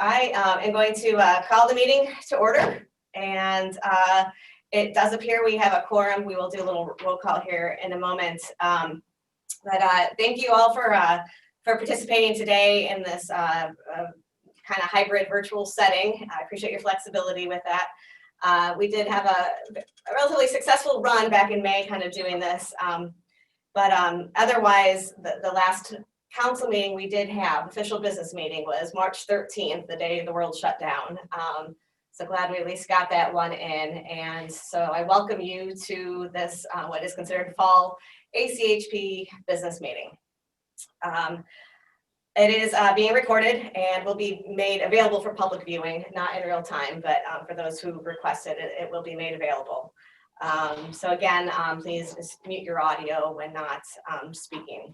I am going to call the meeting to order, and it does appear we have a quorum. We will do a little roll call here in a moment. But thank you all for participating today in this kind of hybrid virtual setting. I appreciate your flexibility with that. We did have a relatively successful run back in May kind of doing this, but otherwise the last council meeting we did have, official business meeting, was March 13th, the day the world shut down. So glad we at least got that one in. And so I welcome you to this, what is considered fall ACHP business meeting. It is being recorded and will be made available for public viewing, not in real time, but for those who requested it, it will be made available. So again, please just mute your audio when not speaking.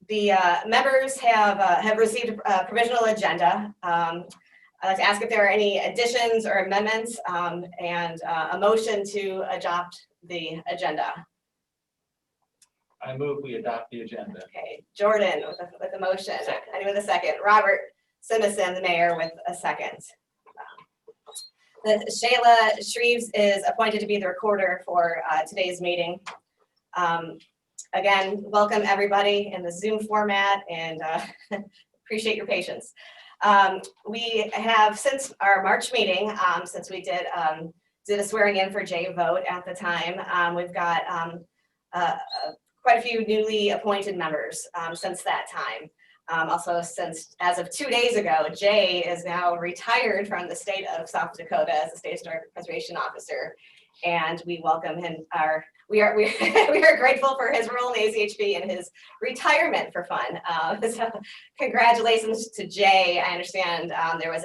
The members have received a provisional agenda. I'd like to ask if there are any additions or amendments and a motion to adopt the agenda. I move we adopt the agenda. Okay, Jordan with a motion. Anyone with a second? Robert Simmons, the mayor, with a second. Shayla Shreves is appointed to be the recorder for today's meeting. Again, welcome everybody in the Zoom format, and appreciate your patience. We have, since our March meeting, since we did a swearing in for Jay vote at the time, we've got quite a few newly appointed members since that time. Also, since as of 2 days ago, Jay is now retired from the state of South Dakota as a state historic preservation officer, and we welcome him. We are grateful for his role in the ACHP and his retirement for fun. So congratulations to Jay. I understand there was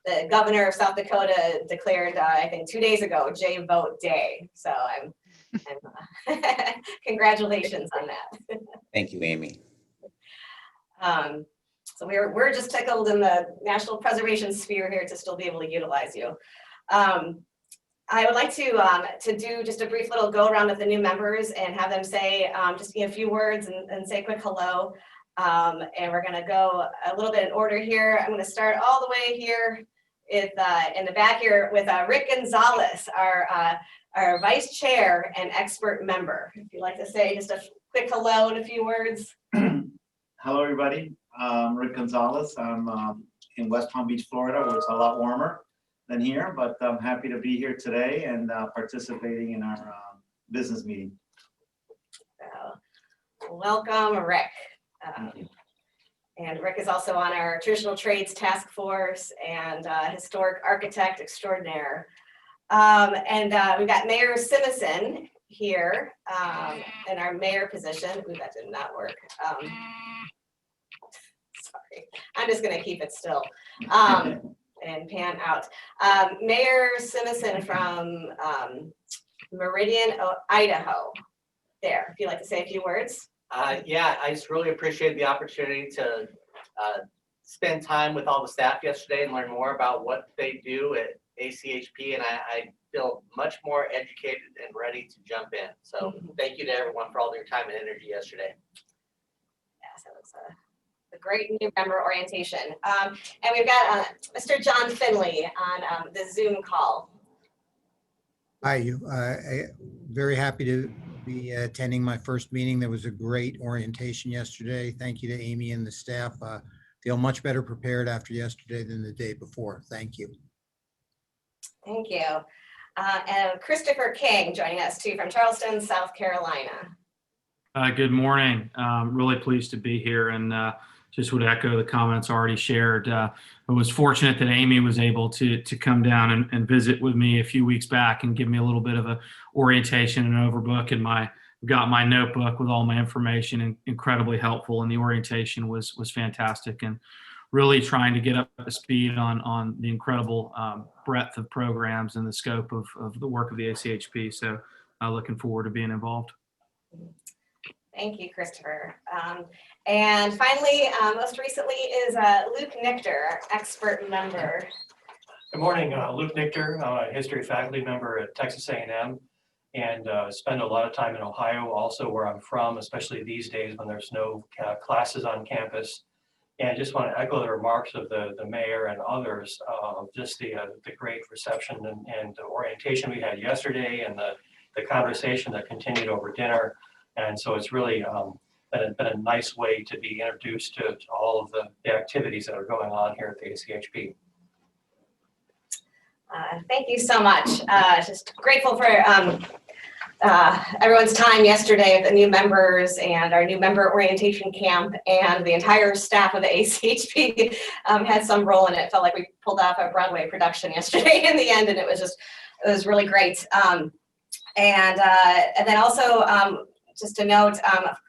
the governor of South Dakota declared, I think 2 days ago, Jay Vote Day. So I'm congratulations on that. Thank you, Amy. So we're just tickled in the national preservation sphere here to still be able to utilize you. I would like to do just a brief little go around with the new members and have them say just a few words and say a quick hello. And we're going to go a little bit in order here. I'm going to start all the way here in the back here with Rick Gonzalez, our vice chair and expert member. If you'd like to say just a quick hello and a few words. Hello, everybody. Rick Gonzalez. I'm in West Palm Beach, Florida, where it's a lot warmer than here, but I'm happy to be here today and participating in our business meeting. Welcome, Rick. And Rick is also on our traditional trades task force and historic architect extraordinaire. And we've got Mayor Simmons here in our mayor position. Ooh, that did not work. Sorry, I'm just going to keep it still and pan out. Mayor Simmons from Meridian, Idaho. There, if you'd like to say a few words. Yeah, I just really appreciated the opportunity to spend time with all the staff yesterday and learn more about what they do at ACHP, and I feel much more educated and ready to jump in. So thank you to everyone for all their time and energy yesterday. Yes, that was a great new member orientation. And we've got Mr. John Finley on the Zoom call. Hi, very happy to be attending my first meeting. There was a great orientation yesterday. Thank you to Amy and the staff. Feel much better prepared after yesterday than the day before. Thank you. Thank you. And Christopher King joining us too from Charleston, South Carolina. Good morning. Really pleased to be here, and just would echo the comments already shared. I was fortunate that Amy was able to come down and visit with me a few weeks back and give me a little bit of a orientation and overbook, and got my notebook with all my information, and incredibly helpful, and the orientation was fantastic, and really trying to get up to speed on the incredible breadth of programs and the scope of the work of the ACHP. So looking forward to being involved. Thank you, Christopher. And finally, most recently is Luke Nichter, expert member. Good morning, Luke Nichter, history faculty member at Texas A&M, and spend a lot of time in Ohio, also where I'm from, especially these days when there's no classes on campus. And I just want to echo the remarks of the mayor and others, just the great reception and the orientation we had yesterday, and the conversation that continued over dinner. And so it's really been a nice way to be introduced to all of the activities that are going on here at the ACHP. Thank you so much. Just grateful for everyone's time yesterday with the new members and our new member orientation camp, and the entire staff of the ACHP had some role in it. Felt like we pulled off a Broadway production yesterday in the end, and it was really great. And then also just to note,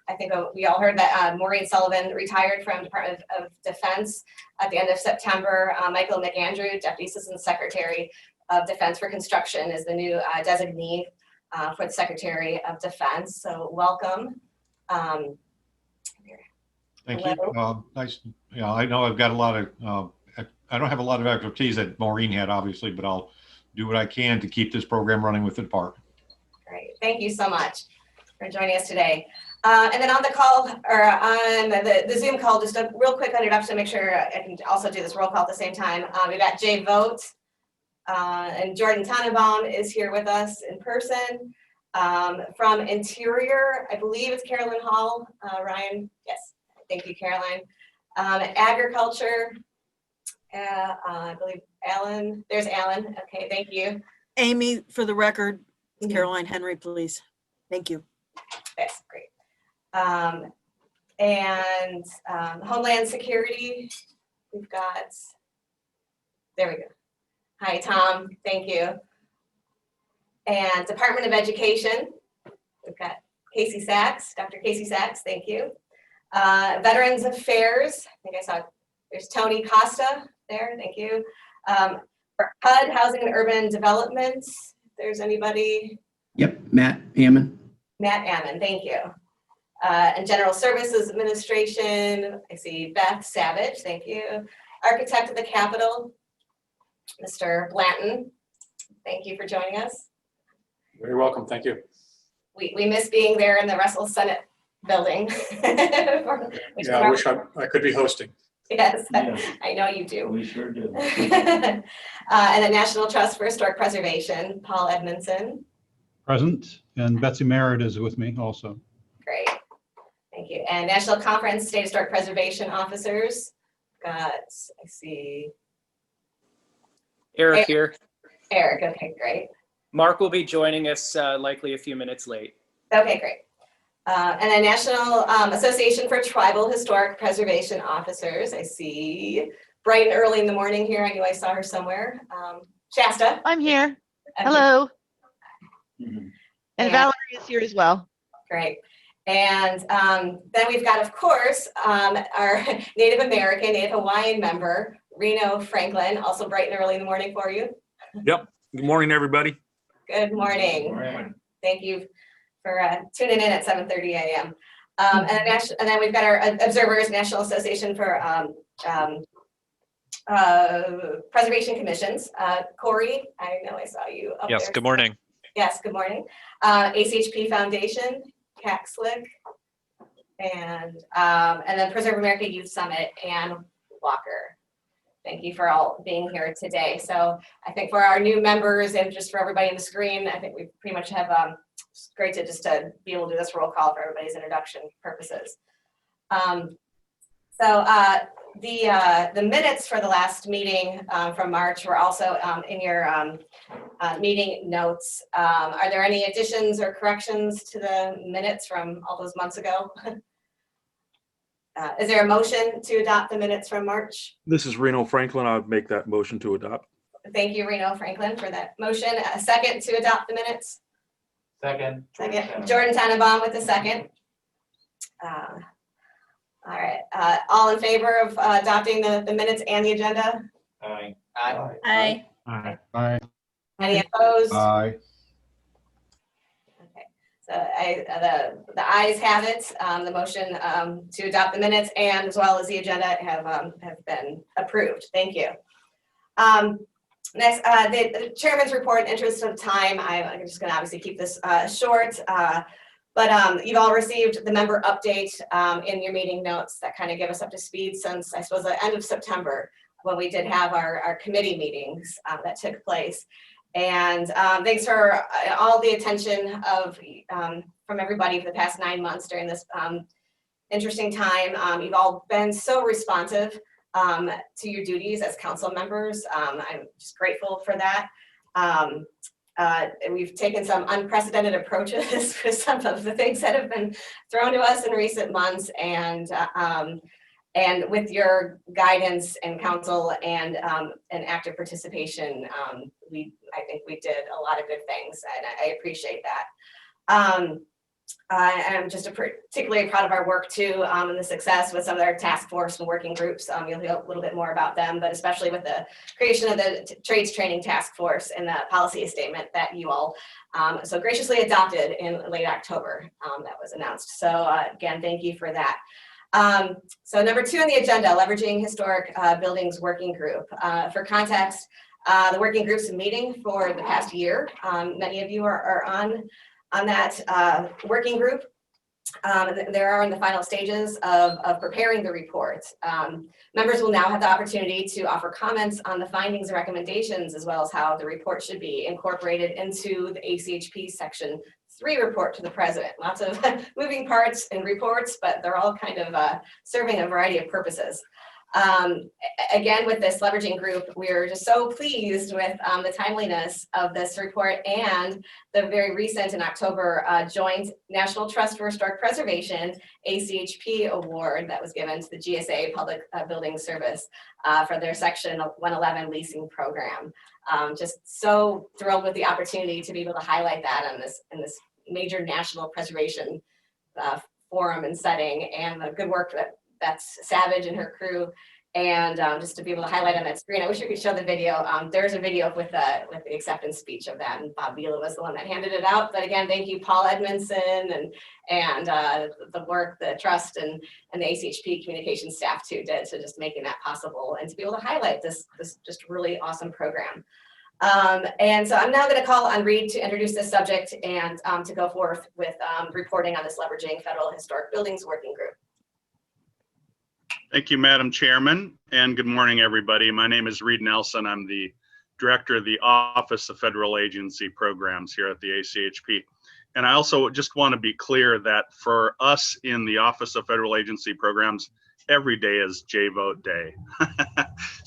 I think we all heard that Maureen Sullivan retired from Department of Defense at the end of September. Michael McAndrew, Deputy Assistant Secretary of Defense for Construction, is the new designee for the Secretary of Defense. So welcome. Thank you. Nice. Yeah, I know I've got a lot of, I don't have a lot of expertise that Maureen had, obviously, but I'll do what I can to keep this program running with the department. Great. Thank you so much for joining us today. And then on the call, or on the Zoom call, just a real quick introduction to make sure I can also do this roll call at the same time. We've got Jay Vogt, and Jordan Tannenbaum is here with us in person. From Interior, I believe it's Carolyn Hall. Ryan, yes, thank you, Caroline. Agriculture, I believe Alan, there's Alan. Okay, thank you. Amy, for the record, Mhm. Caroline Henry, please. Thank you. Yes, great. And Homeland Security, we've got, there we go. Hi, Tom, thank you. And Department of Education, we've got Casey Sachs, Dr. Casey Sachs, thank you. Veterans Affairs, I think I saw, there's Tony Costa there, thank you. For HUD, Housing and Urban Development, if there's anybody. Yep, Matt Ammon. Matt Ammon, thank you. And General Services Administration, I see Beth Savage, thank you. Architect of the Capitol, Mr. Blanton, thank you for joining us. Very welcome, thank you. We miss being there in the Russell Senate building. Yeah, I wish I could be hosting. Yes, Yes. I know you do. We sure do. And the National Trust for Historic Preservation, Paul Edmondson, Present, and Betsy Merritt is with me also. great, thank you. And National Conference State Historic Preservation Officers, got, I see Eric here. Eric, okay, great. Mark will be joining us likely a few minutes late. Okay, great. And then National Association for Tribal Historic Preservation Officers. I see bright and early in the morning here. I knew I saw her somewhere. Shasta. I'm here. Okay, Hello. Mhm. And Yeah. Valerie is here as well. great. And then we've got, of course, our Native American, Native Hawaiian member, Reno Franklin, also bright and early in the morning for you. Yep, good morning, everybody. Good morning. Right. Thank you for tuning in at 7:30 a.m. And then we've got our observers, National Association for Preservation Commissions. Corey, I know I saw you up there. Yes, good morning. Yes, good morning. ACHP Foundation, CACSLIC, and then Preserve America Youth Summit, Ann Walker. Thank you for all being here today. So I think for our new members and just for everybody on the screen, I think we pretty much have, it's great to just to be able to do this roll call for everybody's introduction purposes. The minutes for the last meeting from March were also in your meeting notes. Are there any additions or corrections to the minutes from all those months ago? Is there a motion to adopt the minutes from March? This is Reno Franklin. I'll make that motion to adopt. Thank you, Reno Franklin, for that motion. A second to adopt the minutes? Second. Second. Jordan Tannenbaum with the second. All right. All in favor of adopting the minutes and the agenda? Aye. Aye. Aye. Aye. Aye. Any opposed? Aye. Okay. So the ayes have it. The motion to adopt the minutes and as well as the agenda have been approved. Thank you. Next, the chairman's report, in interest of time, I'm just going to obviously keep this short. But you've all received the member update in your meeting notes that kind of give us up to speed since, I suppose, the end of September, when we did have our committee meetings that took place. And thanks for all the attention from everybody for the past 9 months during this interesting time. You've all been so responsive to your duties as council members. I'm just grateful for that. We've taken some unprecedented approaches for some of the things that have been thrown to us in recent months, and with your guidance and counsel and active participation, I think we did a lot of good things, and I appreciate that. I'm just particularly proud of our work too, and the success with some of our task force and working groups. You'll hear a little bit more about them, but especially with the creation of the trades training task force and the policy statement that you all so graciously adopted in late October. That was announced. So again, thank you for that. So number 2 on the agenda, leveraging historic buildings working group. For context, the working group's meeting for the past year. Many of you are on that working group. They are in the final stages of preparing the report. Members will now have the opportunity to offer comments on the findings and recommendations, as well as how the report should be incorporated into the ACHP Section 3 report to the president. Lots of moving parts and reports, but they're all kind of serving a variety of purposes. Again, with this leveraging group, we're just so pleased with the timeliness of this report and the very recent in October joint National Trust for Historic Preservation ACHP award that was given to the GSA Public Building Service for their Section 111 leasing program. Just so thrilled with the opportunity to be able to highlight that in this major national preservation forum and setting, and the good work that's Savage and her crew, and just to be able to highlight on that screen. I wish we could show the video. There's a video with the acceptance speech of that, and Bob Vila was the one that handed it out. But again, thank you, Paul Edmondson, and the work, the trust, and the ACHP communication staff too did to just making that possible, and to be able to highlight this just really awesome program. And so I'm now going to call on Reed to introduce this subject and to go forth with reporting on this leveraging federal historic buildings working group. Thank you, Madam Chairman, and good morning, everybody. My name is Reed Nelson. I'm the Director of the Office of Federal Agency Programs here at the ACHP. And I also just want to be clear that for us in the Office of Federal Agency Programs, every day is J-Vote Day.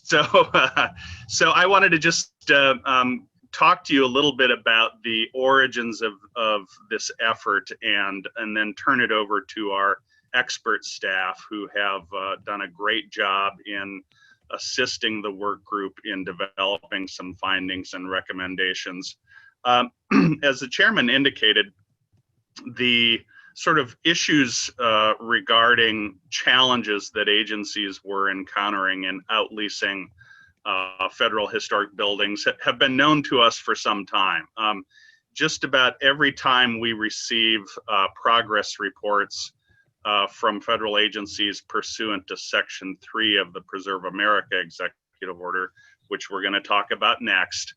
So I wanted to just talk to you a little bit about the origins of this effort, and then turn it over to our expert staff who have done a great job in assisting the work group in developing some findings and recommendations. As the chairman indicated, the sort of issues regarding challenges that agencies were encountering in outleasing federal historic buildings have been known to us for some time. Just about every time we receive progress reports from federal agencies pursuant to Section 3 of the Preserve America Executive Order, which we're going to talk about next,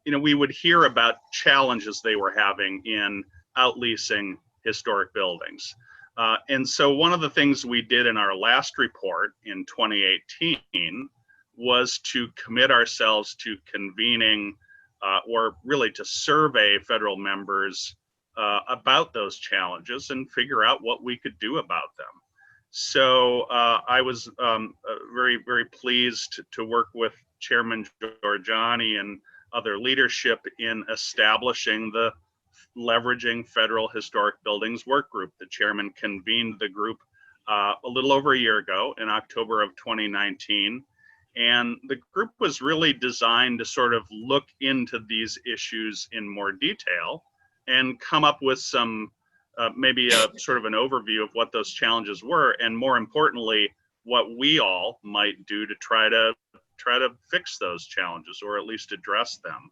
we would hear about challenges they were having in outleasing historic buildings. And so one of the things we did in our last report in 2018 was to commit ourselves to convening or really to survey federal members about those challenges and figure out what we could do about them. So I was very, very pleased to work with Chairman Giorgiani and other leadership in establishing the Leveraging Federal Historic Buildings Work Group. The chairman convened the group a little over a year ago in October of 2019. And the group was really designed to sort of look into these issues in more detail and come up with some, maybe a sort of an overview of what those challenges were, and more importantly, what we all might do to try to fix those challenges, or at least address them.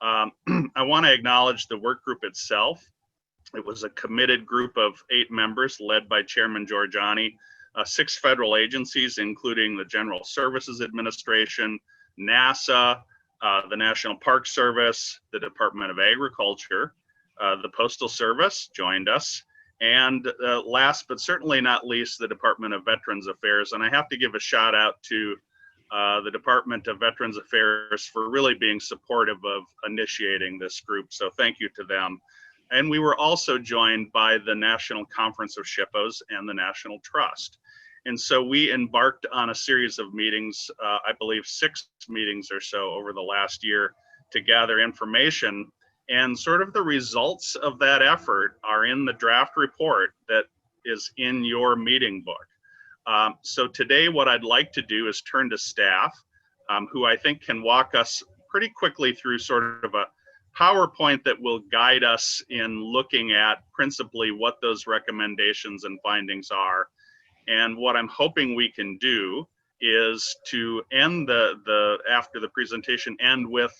I want to acknowledge the work group itself. It was a committed group of 8 members led by Chairman Giorgiani, 6 federal agencies, including the General Services Administration, NASA, the National Park Service, the Department of Agriculture, The Postal Service joined us. And last but certainly not least, the Department of Veterans Affairs. And I have to give a shout out to the Department of Veterans Affairs for really being supportive of initiating this group. So thank you to them. And we were also joined by the National Conference of SHPOs and the National Trust. And so we embarked on a series of meetings, I believe 6 meetings or so over the last year to gather information. And sort of the results of that effort are in the draft report that is in your meeting book. So today what I'd like to do is turn to staff, who I think can walk us pretty quickly through sort of a PowerPoint that will guide us in looking at principally what those recommendations and findings are. And what I'm hoping we can do is to end after the presentation, end with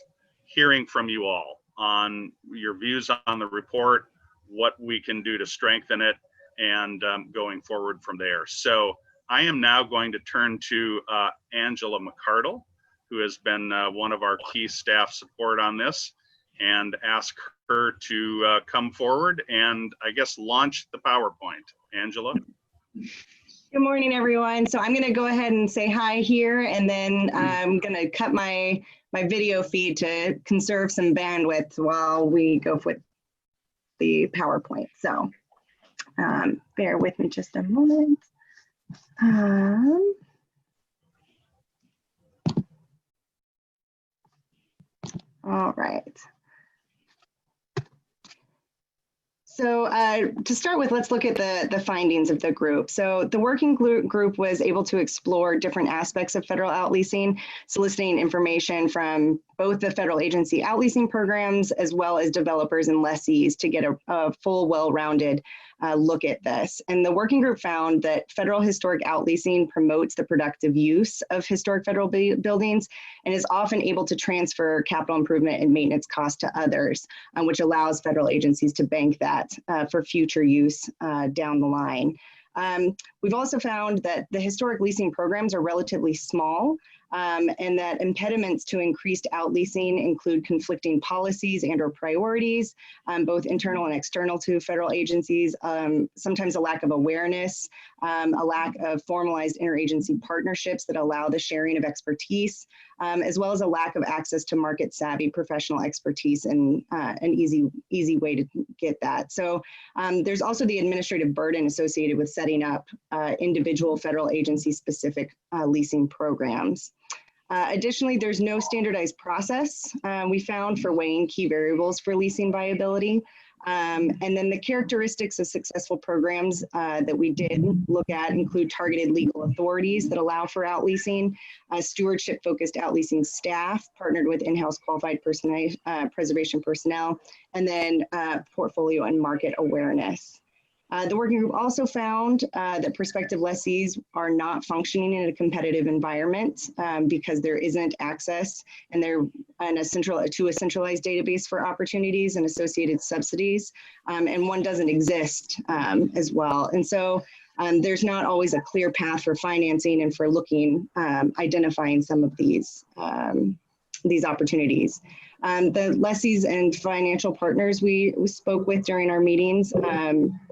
hearing from you all on your views on the report, what we can do to strengthen it, and going forward from there. So I am now going to turn to Angela McCardle, who has been one of our key staff support on this, and ask her to come forward and I guess launch the PowerPoint. Angela? Good morning, everyone. So I'm going to go ahead and say hi here, and then I'm going to cut my video feed to conserve some bandwidth while we go with the PowerPoint. So bear with me just a moment. All right. So to start with, let's look at the findings of the group. So the working group was able to explore different aspects of federal outleasing, soliciting information from both the federal agency outleasing programs as well as developers and lessees to get a full, well-rounded look at this. And the working group found that federal historic outleasing promotes the productive use of historic federal buildings and is often able to transfer capital improvement and maintenance costs to others, which allows federal agencies to bank that for future use down the line. We've also found that the historic leasing programs are relatively small, and that impediments to increased outleasing include conflicting policies and or priorities, both internal and external to federal agencies, sometimes a lack of awareness, a lack of formalized interagency partnerships that allow the sharing of expertise, as well as a lack of access to market savvy professional expertise and an easy way to get that. So there's also the administrative burden associated with setting up individual federal agency specific leasing programs. Additionally, there's no standardized process we found for weighing key variables for leasing viability. And then the characteristics of successful programs that we did look at include targeted legal authorities that allow for outleasing, stewardship-focused outleasing staff partnered with in-house qualified preservation personnel, and then portfolio and market awareness. The working group also found that prospective lessees are not functioning in a competitive environment because there isn't access and they're to a centralized database for opportunities and associated subsidies, and one doesn't exist as well. And so there's not always a clear path for financing and for looking, identifying some of these opportunities. The lessees and financial partners we spoke with during our meetings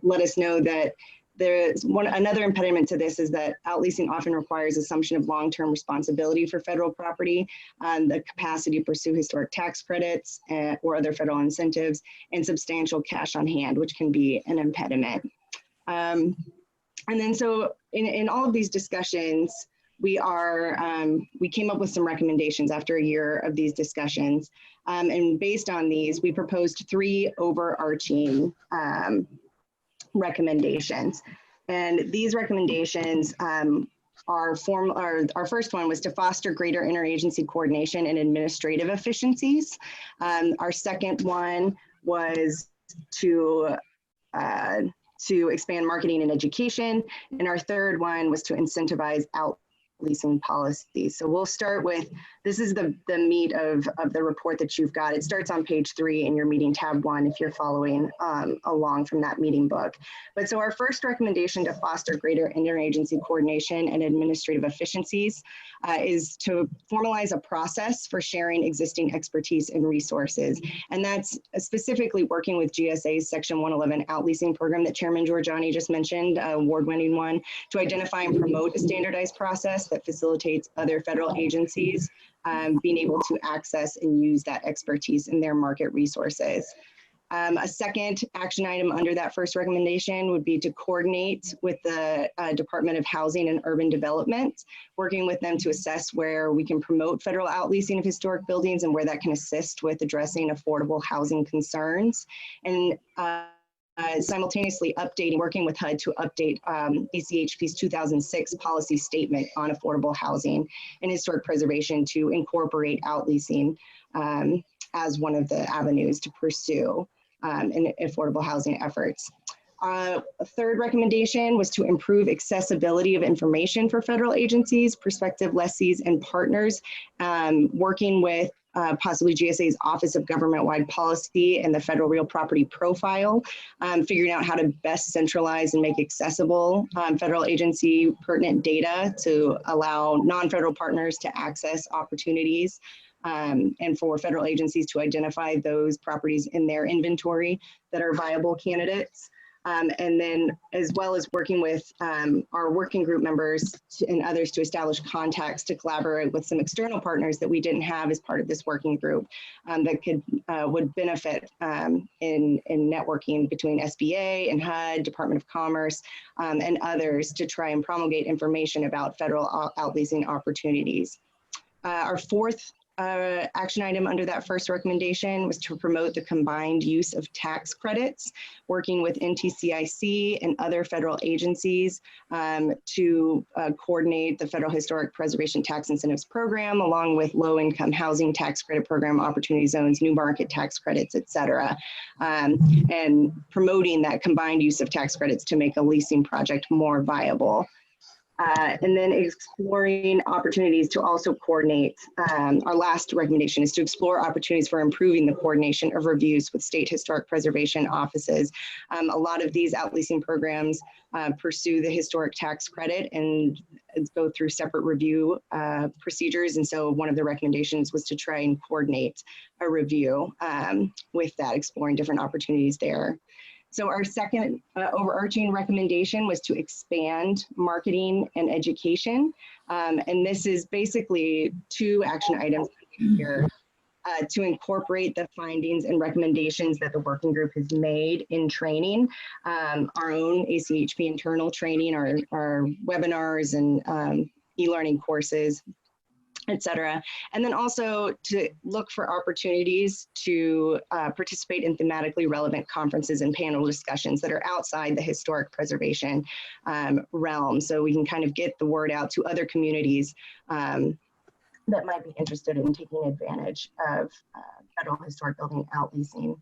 let us know that there's another impediment to this is that outleasing often requires assumption of long-term responsibility for federal property, the capacity to pursue historic tax credits or other federal incentives, and substantial cash on hand, which can be an impediment. And then so in all of these discussions, we came up with some recommendations after a year of these discussions. And based on these, we proposed 3 overarching recommendations. And these recommendations our first one was to foster greater interagency coordination and administrative efficiencies. Our second one was to expand marketing and education. And our third one was to incentivize leasing policies. So we'll start with, this is the meat of the report that you've got. It starts on page 3 in your meeting tab 1 if you're following along from that meeting book. But so our first recommendation to foster greater interagency coordination and administrative efficiencies is to formalize a process for sharing existing expertise and resources. And that's specifically working with GSA's Section 111 OutLeasing program that Chairman Giorgiani just mentioned, award-winning one, to identify and promote a standardized process that facilitates other federal agencies being able to access and use that expertise in their market resources. A second action item under that first recommendation would be to coordinate with the Department of Housing and Urban Development, working with them to assess where we can promote federal outleasing of historic buildings and where that can assist with addressing affordable housing concerns. And simultaneously working with HUD to update ACHP's 2006 policy statement on affordable housing and historic preservation to incorporate outleasing as one of the avenues to pursue in affordable housing efforts. A third recommendation was to improve accessibility of information for federal agencies, prospective lessees, and partners, working with possibly GSA's Office of Government-Wide Policy and the Federal Real Property Profile, figuring out how to best centralize and make accessible federal agency pertinent data to allow non-federal partners to access opportunities and for federal agencies to identify those properties in their inventory that are viable candidates. And then as well as working with our working group members and others to establish contacts to collaborate with some external partners that we didn't have as part of this working group that would benefit in networking between SBA and HUD, Department of Commerce, and others to try and promulgate information about federal outleasing opportunities. Our fourth action item under that first recommendation was to promote the combined use of tax credits, working with NTCIC and other federal agencies to coordinate the Federal Historic Preservation Tax Incentives Program, along with low-income housing tax credit program, opportunity zones, new market tax credits, et cetera, and promoting that combined use of tax credits to make a leasing project more viable. And then exploring opportunities to also coordinate. Our last recommendation is to explore opportunities for improving the coordination of reviews with state historic preservation offices. A lot of these outleasing programs pursue the historic tax credit and go through separate review procedures. And so one of the recommendations was to try and coordinate a review with that, exploring different opportunities there. So our second overarching recommendation was to expand marketing and education. And this is basically 2 action items here to incorporate the findings and recommendations that the working group has made in training, our own ACHP internal training, our webinars and e-learning courses, et cetera. And then also to look for opportunities to participate in thematically relevant conferences and panel discussions that are outside the historic preservation realm. So we can kind of get the word out to other communities that might be interested in taking advantage of federal historic building outleasing.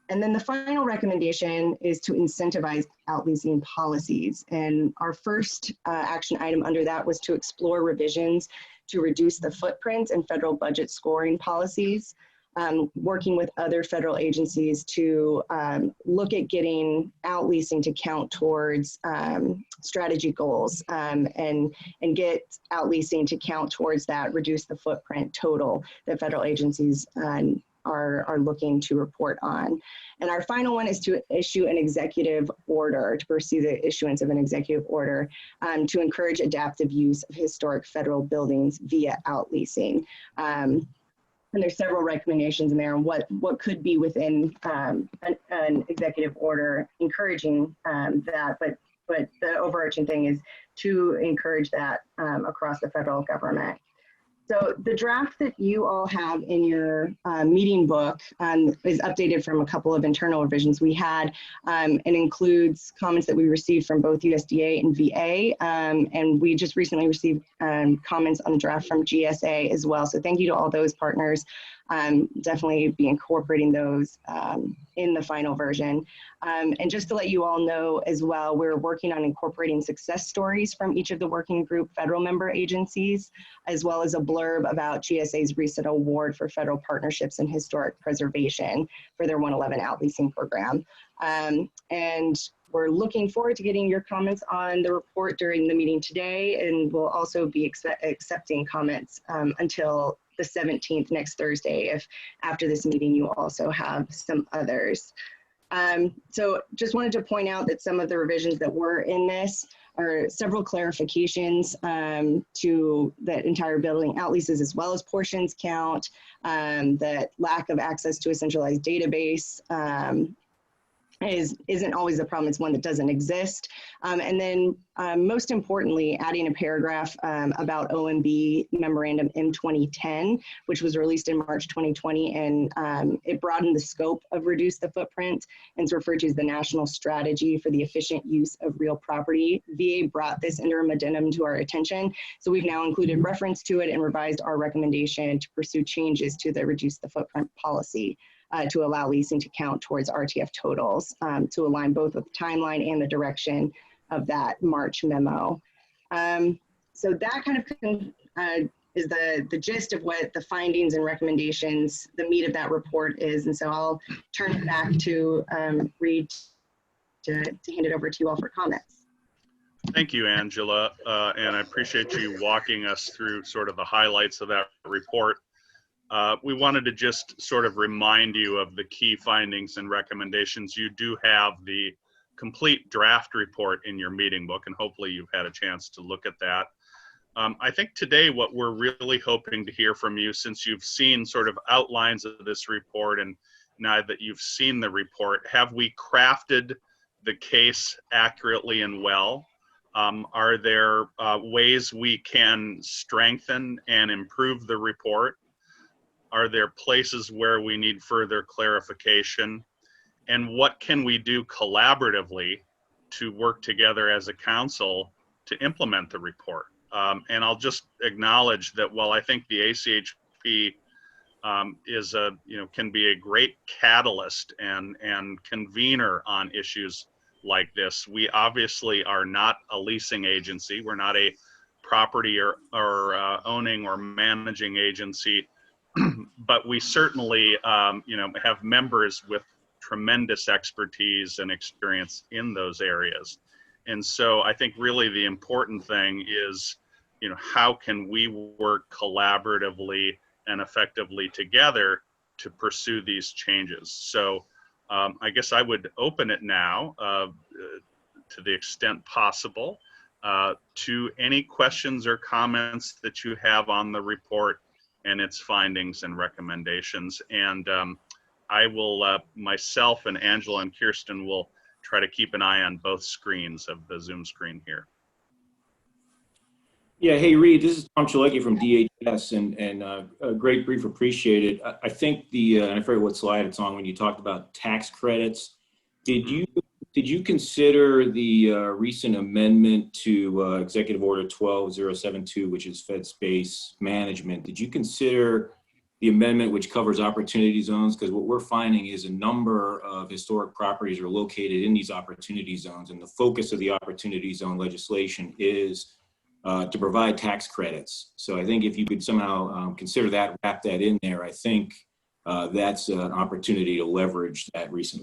And then the final recommendation is to incentivize outleasing policies. And our first action item under that was to explore revisions to reduce the footprint and federal budget scoring policies, working with other federal agencies to look at getting outleasing to count towards strategy goals and get outleasing to count towards that, reduce the footprint total that federal agencies are looking to report on. And our final one is to issue an executive order, to pursue the issuance of an executive order to encourage adaptive use of historic federal buildings via outleasing. And there's several recommendations in there on what could be within an executive order encouraging that, but the overarching thing is to encourage that across the federal government. So the draft that you all have in your meeting book is updated from a couple of internal revisions we had and includes comments that we received from both USDA and VA. And we just recently received comments on the draft from GSA as well. So thank you to all those partners definitely be incorporating those in the final version. And just to let you all know as well, we're working on incorporating success stories from each of the working group federal member agencies, as well as a blurb about GSA's recent award for federal partnerships in historic preservation for their 111 outleasing program. And we're looking forward to getting your comments on the report during the meeting today, and we'll also be accepting comments until the 17th, next Thursday, if after this meeting you also have some others. So just wanted to point out that some of the revisions that were in this are several clarifications to that entire building outleases as well as portions count, that lack of access to a centralized database isn't always a problem. It's one that doesn't exist. And then most importantly, adding a paragraph about OMB Memorandum M2010, which was released in March 2020, and it broadened the scope of Reduce the Footprint and it's referred to as the National Strategy for the Efficient Use of Real Property. VA brought this interim addendum to our attention, so we've now included reference to it and revised our recommendation to pursue changes to the Reduce the Footprint policy to allow leasing to count towards RTF totals, to align both with the timeline and the direction of that March memo. So that kind of is the gist of what the findings and recommendations, the meat of that report is. And so I'll turn it back to Reed to hand it over to you all for comments. Thank you, Angela. And I appreciate you walking us through sort of the highlights of that report. We wanted to just sort of remind you of the key findings and recommendations. You do have the complete draft report in your meeting book, and hopefully you've had a chance to look at that. I think today what we're really hoping to hear from you, since you've seen sort of outlines of this report and now that you've seen the report, have we crafted the case accurately and well? Are there ways we can strengthen and improve the report? Are there places where we need further clarification? And what can we do collaboratively to work together as a council to implement the report? And I'll just acknowledge that while I think the ACHP can be a great catalyst and convener on issues like this, we obviously are not a leasing agency. We're not a property or owning or managing agency. But we certainly, have members with tremendous expertise and experience in those areas. And so I think really the important thing is, how can we work collaboratively and effectively together to pursue these changes? So I guess I would open it now to the extent possible to any questions or comments that you have on the report and its findings and recommendations. And I will, myself and Angela and Kirsten will try to keep an eye on both screens of the Zoom screen here. Yeah, hey Reed, this is Tom Chalecki from DHS, and a great brief, appreciated. I think and I forget what slide it's on when you talked about tax credits. Did you consider the recent amendment to Executive Order 12072, which is Fed Space Management? Did you consider the amendment which covers opportunity zones? Because what we're finding is a number of historic properties are located in these opportunity zones, and the focus of the opportunity zone legislation is to provide tax credits. So I think if you could somehow consider that, wrap that in there, I think that's an opportunity to leverage that recent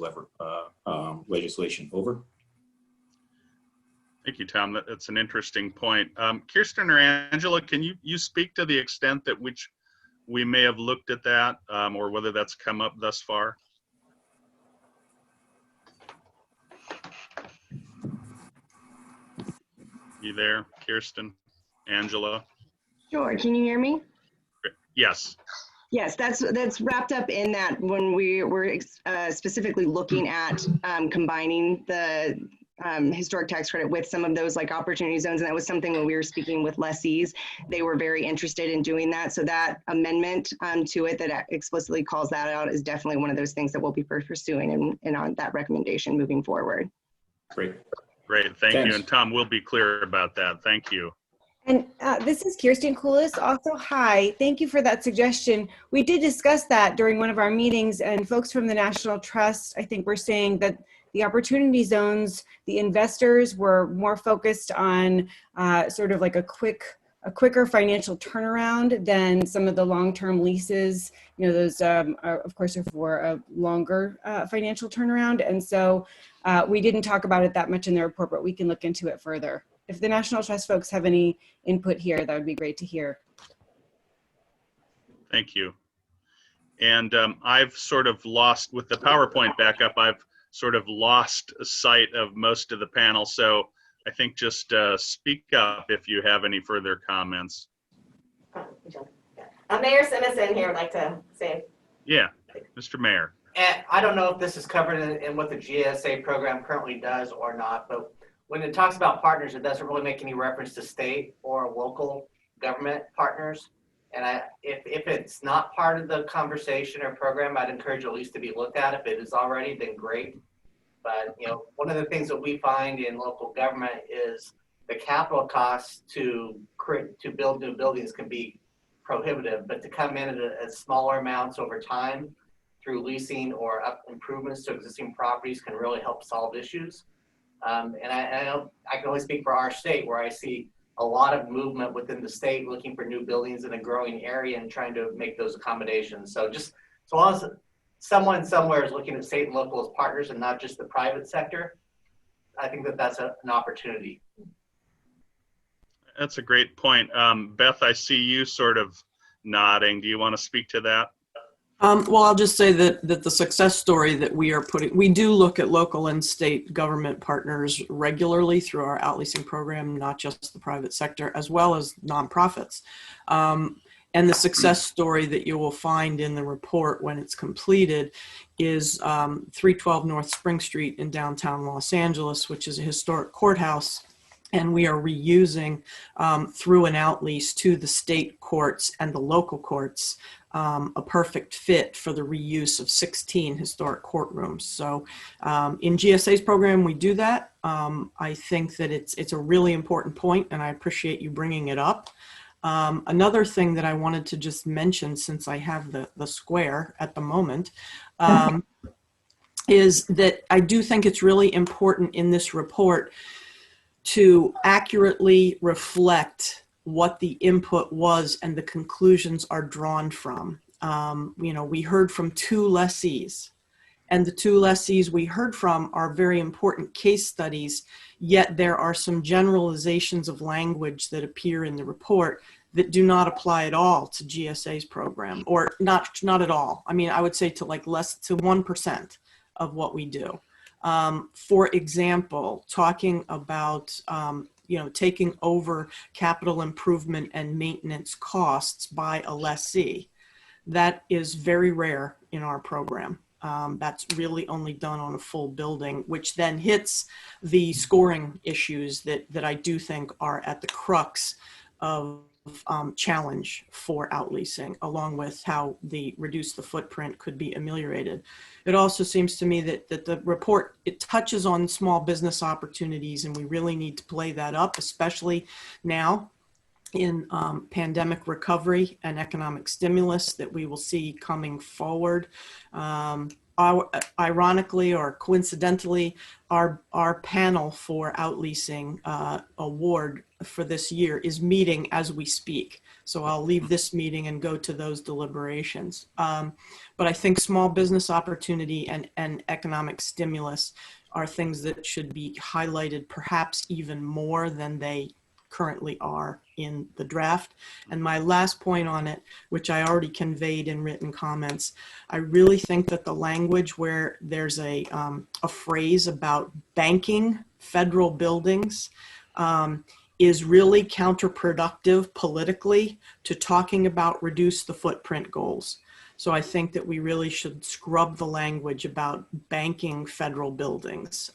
legislation. Over. Thank you, Tom. That's an interesting point. Kirsten or Angela, can you speak to the extent that which we may have looked at that, or whether that's come up thus far? You there, Kirsten, Angela? Sure, can you hear me? Yes. Yes, that's wrapped up in that when we were specifically looking at combining the historic tax credit with some of those like opportunity zones. And that was something when we were speaking with lessees, they were very interested in doing that. So that amendment to it that explicitly calls that out is definitely one of those things that we'll be pursuing and on that recommendation moving forward. Great. Great, thank Thanks. you. And Tom, we'll be clear about that. Thank you. And this is Kirsten Koulis. Also, hi. Thank you for that suggestion. We did discuss that during one of our meetings, and folks from the National Trust, I think, were saying that the opportunity zones, the investors were more focused on sort of like a quicker financial turnaround than some of the long-term leases. You know, those are, of course, are for a longer financial turnaround. And so we didn't talk about it that much in the report, but we can look into it further. If the National Trust folks have any input here, that would be great to hear. Thank you. And I've sort of lost, with the PowerPoint backup, I've sort of lost sight of most of the panel. So I think just speak up if you have any further comments. Mayor Simmons in here would like to say. Yeah, Mr. Mayor. And I don't know if this is covered in what the GSA program currently does or not, but when it talks about partners, it doesn't really make any reference to state or local government partners. And if it's not part of the conversation or program, I'd encourage at least to be looked at. If it is already, then great. But you know, one of the things that we find in local government is the capital costs to build new buildings can be prohibitive, but to come in at smaller amounts over time through leasing or improvements to existing properties can really help solve issues. And I know I can only speak for our state, where I see a lot of movement within the state looking for new buildings in a growing area and trying to make those accommodations. So just so long as someone somewhere is looking at state and local as partners and not just the private sector, I think that that's an opportunity. That's a great point. Beth, I see you sort of nodding. Do you want to speak to that? Well, I'll just say that the success story that we do look at local and state government partners regularly through our outleasing program, not just the private sector, as well as nonprofits. And the success story that you will find in the report when it's completed is 312 North Spring Street in downtown Los Angeles, which is a historic courthouse. And we are reusing through an outlease to the state courts and the local courts a perfect fit for the reuse of 16 historic courtrooms. So in GSA's program, we do that. I think that it's a really important point, and I appreciate you bringing it up. Another thing that I wanted to just mention, since I have the square at the moment, is that I do think it's really important in this report to accurately reflect what the input was and the conclusions are drawn from. You know, we heard from 2 lessees, and the 2 lessees we heard from are very important case studies, yet there are some generalizations of language that appear in the report that do not apply at all to GSA's program, or not at all. I mean, I would say to like less to 1% of what we do. For example, talking about you know, taking over capital improvement and maintenance costs by a lessee. That is very rare in our program. That's really only done on a full building, which then hits the scoring issues that I do think are at the crux of challenge for outleasing, along with how the reduce the footprint could be ameliorated. It also seems to me that the report, it touches on small business opportunities, and we really need to play that up, especially now in pandemic recovery and economic stimulus that we will see coming forward. Ironically or coincidentally, our panel for outleasing award for this year is meeting as we speak. So I'll leave this meeting and go to those deliberations. But I think small business opportunity and economic stimulus are things that should be highlighted perhaps even more than they currently are in the draft. And my last point on it, which I already conveyed in written comments, I really think that the language where there's a phrase about banking federal buildings is really counterproductive politically to talking about reduce the footprint goals. So I think that we really should scrub the language about banking federal buildings.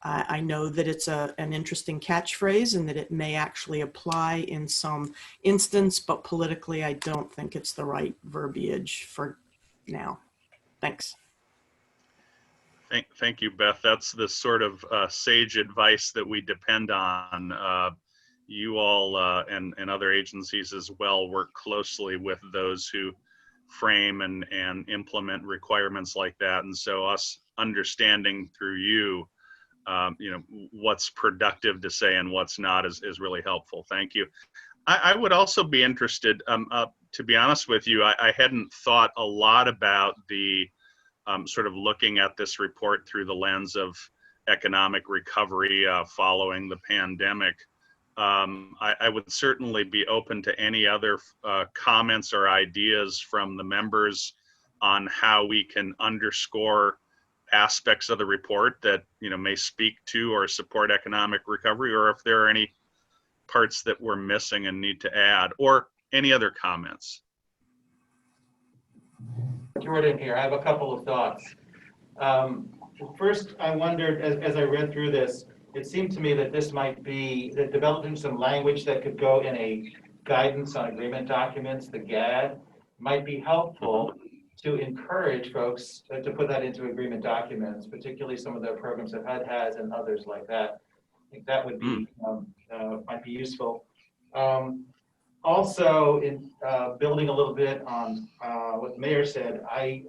I know that it's an interesting catchphrase and that it may actually apply in some instance, but politically, I don't think it's the right verbiage for now. Thanks. Thank you, Beth. That's the sort of sage advice that we depend on you all and other agencies as well work closely with those who frame and implement requirements like that. And so us understanding through you, what's productive to say and what's not is really helpful. Thank you. I would also be interested, to be honest with you, I hadn't thought a lot about the sort of looking at this report through the lens of economic recovery following the pandemic. I would certainly be open to any other comments or ideas from the members on how we can underscore aspects of the report that may speak to or support economic recovery, or if there are any parts that we're missing and need to add, or any other comments. Jordan here. I have a couple of thoughts. First, I wondered, as I read through this, it seemed to me that this might be that developing some language that could go in a guidance on agreement documents, the GAD, might be helpful to encourage folks to put that into agreement documents, particularly some of the programs that HUD has and others like that. I think that would be might be useful. Also, in building a little bit on what the mayor said, I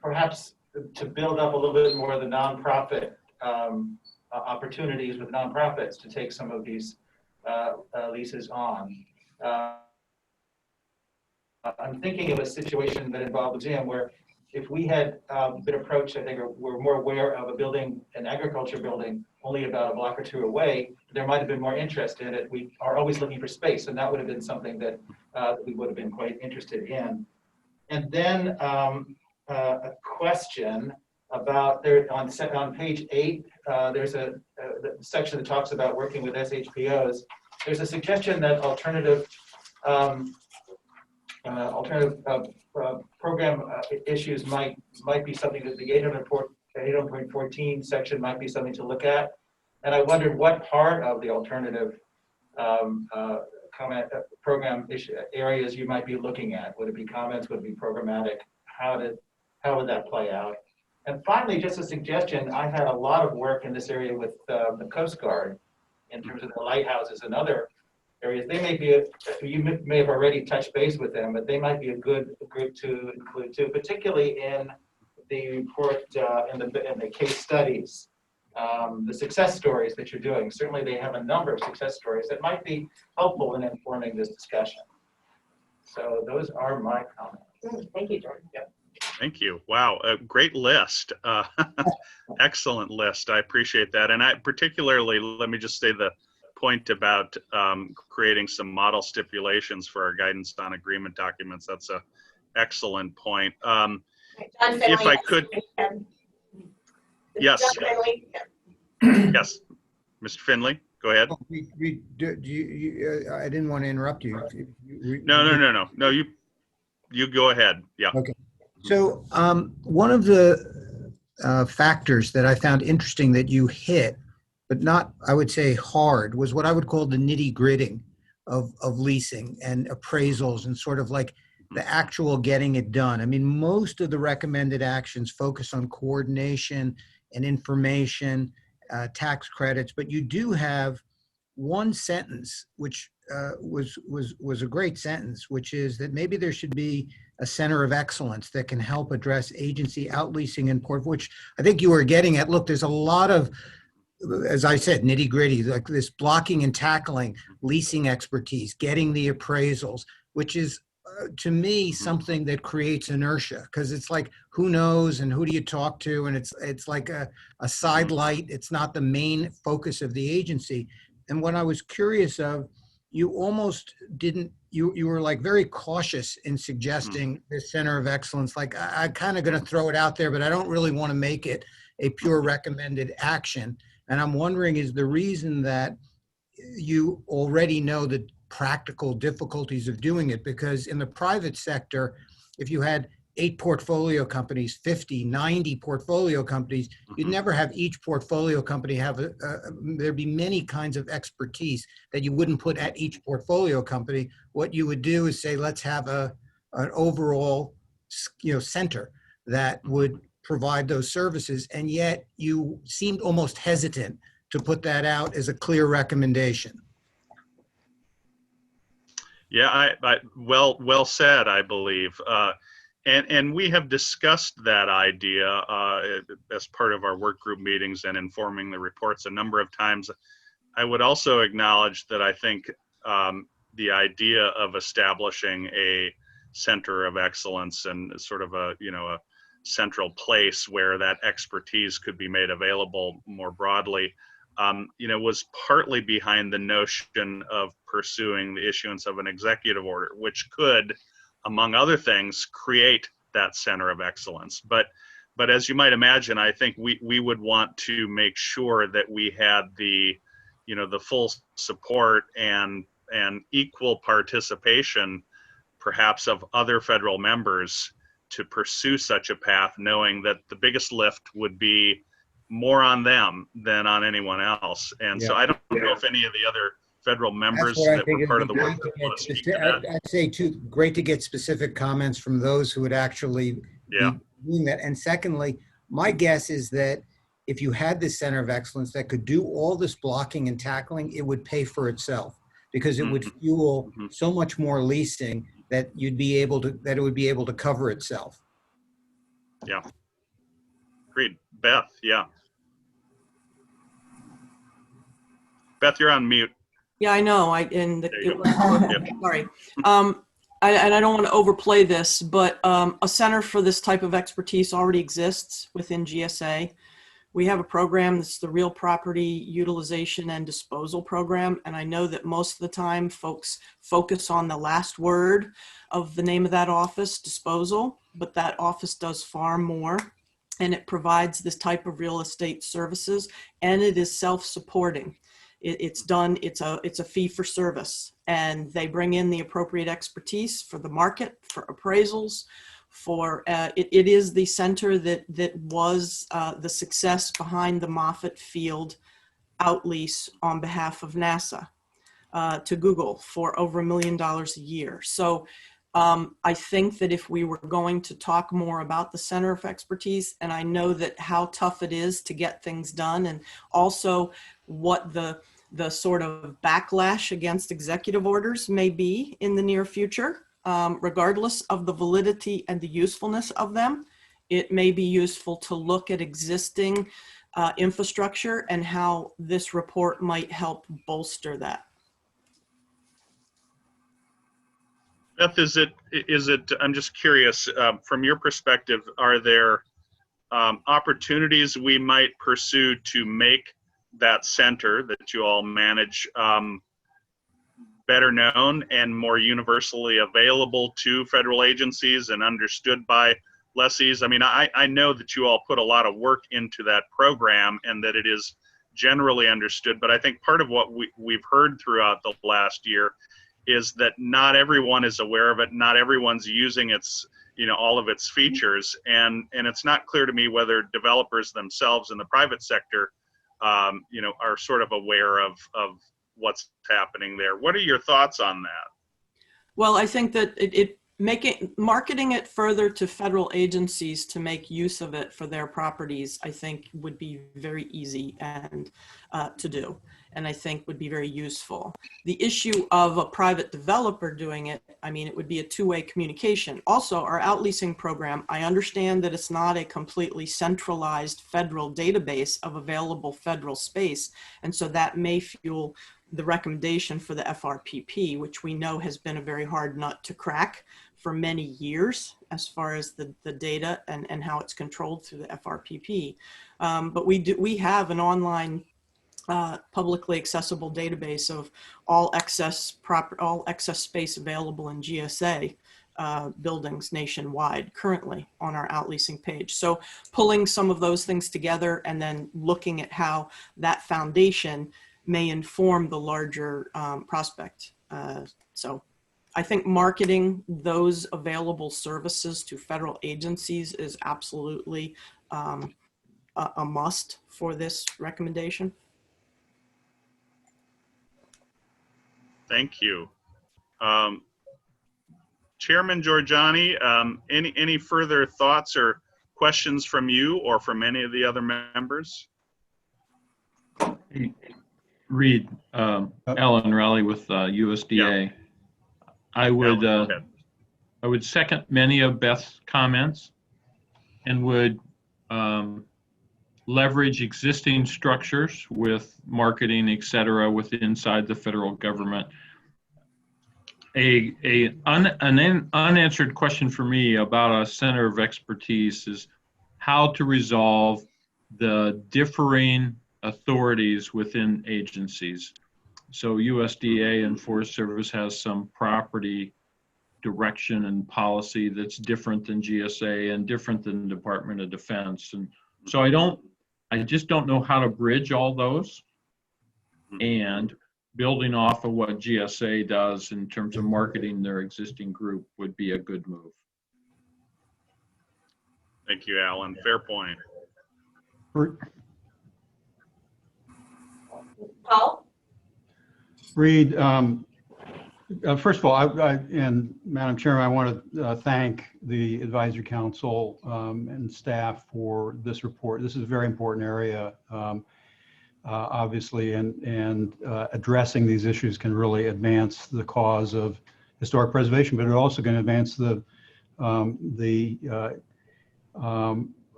perhaps to build up a little bit more of the nonprofit opportunities with nonprofits to take some of these leases on. I'm thinking of a situation that involved a museum where if we had been approached, I think we're more aware of a building, an agriculture building, only about a block or two away, there might have been more interest in it. We are always looking for space, and that would have been something that we would have been quite interested in. And then a question about there on page 8, there's a section that talks about working with SHPOs. There's a suggestion that alternative program issues might be something that the 800.14 section might be something to look at. And I wondered what part of the alternative program areas you might be looking at. Would it be comments? Would it be programmatic? How would that play out? And finally, just a suggestion, I had a lot of work in this area with the Coast Guard in terms of the lighthouses and other areas. They may be, you may have already touched base with them, but they might be a good group to include too, particularly in the report, in the case studies, the success stories that you're doing. Certainly they have a number of success stories that might be helpful in informing this discussion. So those are my comments. Thank you, Jordan. Yep. Thank you. Wow, a great list. Excellent list. I appreciate that. And I particularly, let me just say the point about creating some model stipulations for our guidance on agreement documents. That's an excellent point. If I could, yes. Yes, Mr. Finley, go ahead. I didn't want to interrupt you. No, you go ahead. Yeah. Okay. So one of the factors that I found interesting that you hit, but not, I would say, hard, was what I would call the nitty-gritty of leasing and appraisals and sort of like the actual getting it done. I mean, most of the recommended actions focus on coordination and information, tax credits, but you do have one sentence which was a great sentence, which is that maybe there should be a center of excellence that can help address agency outleasing and port, which I think you were getting at. Look, there's a lot of, as I said, nitty gritty, like this blocking and tackling, leasing expertise, getting the appraisals, which is to me something that creates inertia, because it's like, who knows and who do you talk to? And it's like a side light. It's not the main focus of the agency. And what I was curious of, you almost didn't, you were like very cautious in suggesting this center of excellence. Like, I'm kind of going to throw it out there, but I don't really want to make it a pure recommended action. And I'm wondering, is the reason that you already know the practical difficulties of doing it? Because in the private sector, if you had 8 portfolio companies, 50, 90 portfolio companies, you'd never have each portfolio company have there'd be many kinds of expertise that you wouldn't put at each portfolio company. What you would do is say, let's have an overall, center that would provide those services. And yet you seemed almost hesitant to put that out as a clear recommendation. Yeah, well said, I believe. And we have discussed that idea as part of our work group meetings and informing the reports a number of times. I would also acknowledge that I think the idea of establishing a center of excellence and sort of a central place where that expertise could be made available more broadly, was partly behind the notion of pursuing the issuance of an executive order, which could, among other things, create that center of excellence. But as you might imagine, I think we would want to make sure that we had the full support and equal participation, perhaps of other federal members, to pursue such a path, knowing that the biggest lift would be more on them than on anyone else. And so I don't know if any of the other federal members That's what I that think were part it'd of be the great work to group want to get speak to that. I'd say too, great to get specific comments from those who would actually be doing that. And secondly, my guess is that if you had this center of excellence that could do all this blocking and tackling, it would pay for itself, because it would fuel so much more leasing that it would be able to cover itself. Yeah. Agreed. Beth, yeah. Beth, you're on mute. Yeah, I know. Sorry. And I don't want to overplay this, but a center for this type of expertise already exists within GSA. We have a program that's the Real Property Utilization and Disposal Program. And I know that most of the time folks focus on the last word of the name of that office, disposal, but that office does far more. And it provides this type of real estate services, and it is self-supporting. It's a fee for service, and they bring in the appropriate expertise for the market, for appraisals, it is the center that was the success behind the Moffett Field outlease on behalf of NASA to Google for over $1 million a year. So I think that if we were going to talk more about the center of expertise, and I know that how tough it is to get things done, and also what the sort of backlash against executive orders may be in the near future, regardless of the validity and the usefulness of them, it may be useful to look at existing infrastructure and how this report might help bolster that. Beth, is it, I'm just curious, from your perspective, are there opportunities we might pursue to make that center that you all manage better known and more universally available to federal agencies and understood by lessees? I mean, I know that you all put a lot of work into that program and that it is generally understood, but I think part of what we've heard throughout the last year is that not everyone is aware of it. Not everyone's using its, all of its features. And it's not clear to me whether developers themselves in the private sector, are sort of aware of what's happening there. What are your thoughts on that? Well, I think that marketing it further to federal agencies to make use of it for their properties, I think would be very easy and to do, and I think would be very useful. The issue of a private developer doing it, I mean, it would be a two-way communication. Also, our outleasing program, I understand that it's not a completely centralized federal database of available federal space, and so that may fuel the recommendation for the FRPP, which we know has been a very hard nut to crack for many years as far as the data and how it's controlled through the FRPP. But we have an online publicly accessible database of all excess space available in GSA buildings nationwide currently on our outleasing page. So pulling some of those things together and then looking at how that foundation may inform the larger prospect. So I think marketing those available services to federal agencies is absolutely a must for this recommendation. Thank you. Chairman Giorgiani, any further thoughts or questions from you or from any of the other members? Reed, Alan Raleigh with USDA. Yeah. I would Alan, go ahead. I would second many of Beth's comments and would leverage existing structures with marketing, et cetera, inside the federal government. An unanswered question for me about a center of expertise is how to resolve the differing authorities within agencies. So USDA and Forest Service has some property direction and policy that's different than GSA and different than Department of Defense. And so I just don't know how to bridge all those, and building off of what GSA does in terms of marketing their existing group would be a good move. Thank you, Alan. Fair point. Paul? Reed, first of all, and Madam Chairman, I want to thank the Advisory Council and staff for this report. This is a very important area, obviously, and addressing these issues can really advance the cause of historic preservation, but it also can advance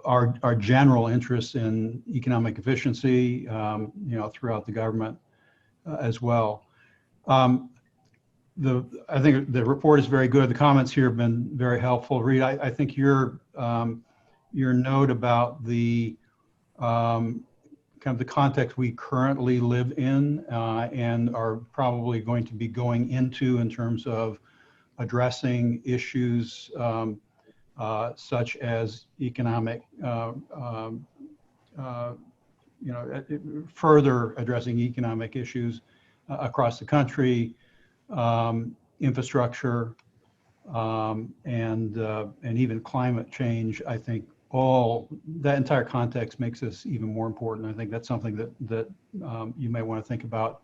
our general interest in economic efficiency, throughout the government as well. I think the report is very good. The comments here have been very helpful. Reed, I think your note about the kind of the context we currently live in and are probably going to be going into in terms of addressing issues such as economic, further addressing economic issues across the country, infrastructure, and even climate change. I think that entire context makes this even more important. I think that's something that you may want to think about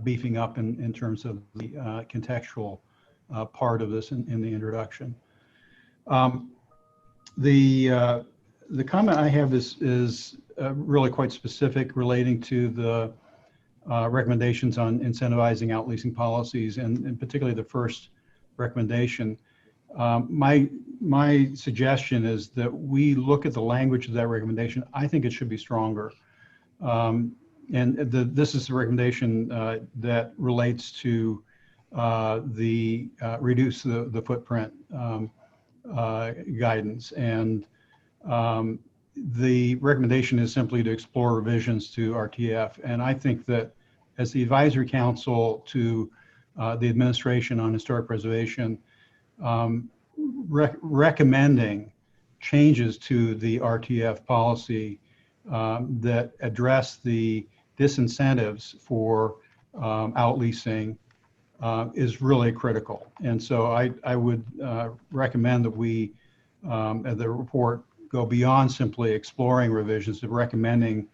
beefing up in terms of the contextual part of this in the introduction. The comment I have is really quite specific, relating to the recommendations on incentivizing outleasing policies, and particularly the first recommendation. My suggestion is that we look at the language of that recommendation. I think it should be stronger. This is the recommendation that relates to reduce the footprint guidance. And the recommendation is simply to explore revisions to RTF. And I think that as the Advisory Council to the Administration on Historic Preservation, recommending changes to the RTF policy that address the disincentives for outleasing is really critical. And so I would recommend that we, at the report, go beyond simply exploring revisions to recommending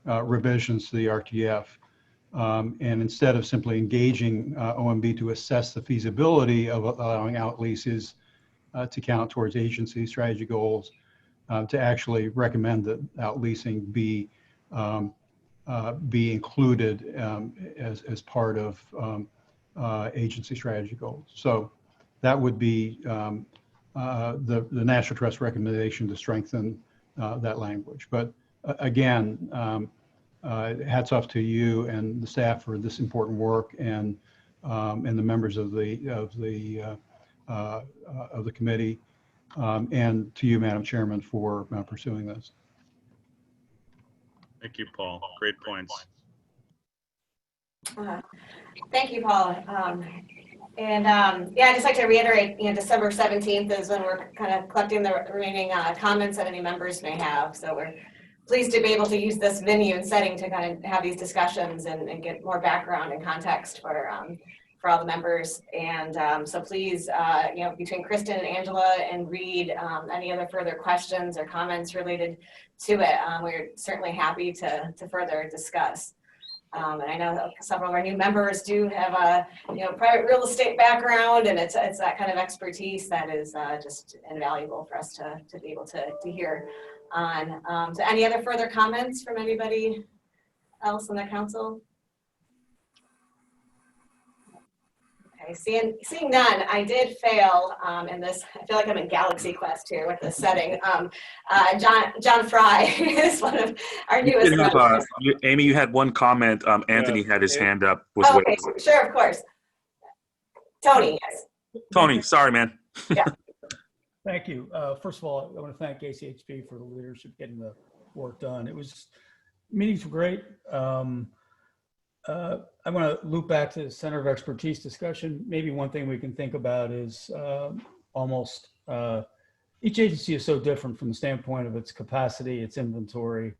revisions to the RTF. And instead of simply engaging OMB to assess the feasibility of allowing outleases to count towards agency strategy goals, to actually recommend that outleasing be included as part of agency strategy goals. So that would be the National Trust recommendation to strengthen that language. But again, hats off to you and the staff for this important work, and the members of the committee, and to you, Madam Chairman, for pursuing this. Thank you, Paul. Great points. Thank you, Paul. Yeah, I'd just like to reiterate, December 17th is when we're kind of collecting the remaining comments that any members may have. So we're pleased to be able to use this venue and setting to kind of have these discussions and get more background and context for all the members. And so please, between Kristen and Angela and Reed, any other further questions or comments related to it, we're certainly happy to further discuss. And I know that several of our new members do have a private real estate background, and it's that kind of expertise that is just invaluable for us to be able to hear on. So any other further comments from anybody else on the council? Okay, Okay, seeing none, I did fail in this. I feel like I'm in Galaxy Quest here with this setting. John Fry is one of our You newest did have, members. Amy, you had one comment. Anthony had his hand up. Was Oh, okay, waiting. sure, of course. Tony, yes. Tony, sorry, man. Yeah. Thank you. First of all, I want to thank ACHP for the leadership getting the work done. Meetings were great. I want to loop back to the Center of Expertise discussion. Maybe one thing we can think about is each agency is so different from the standpoint of its capacity, its inventory.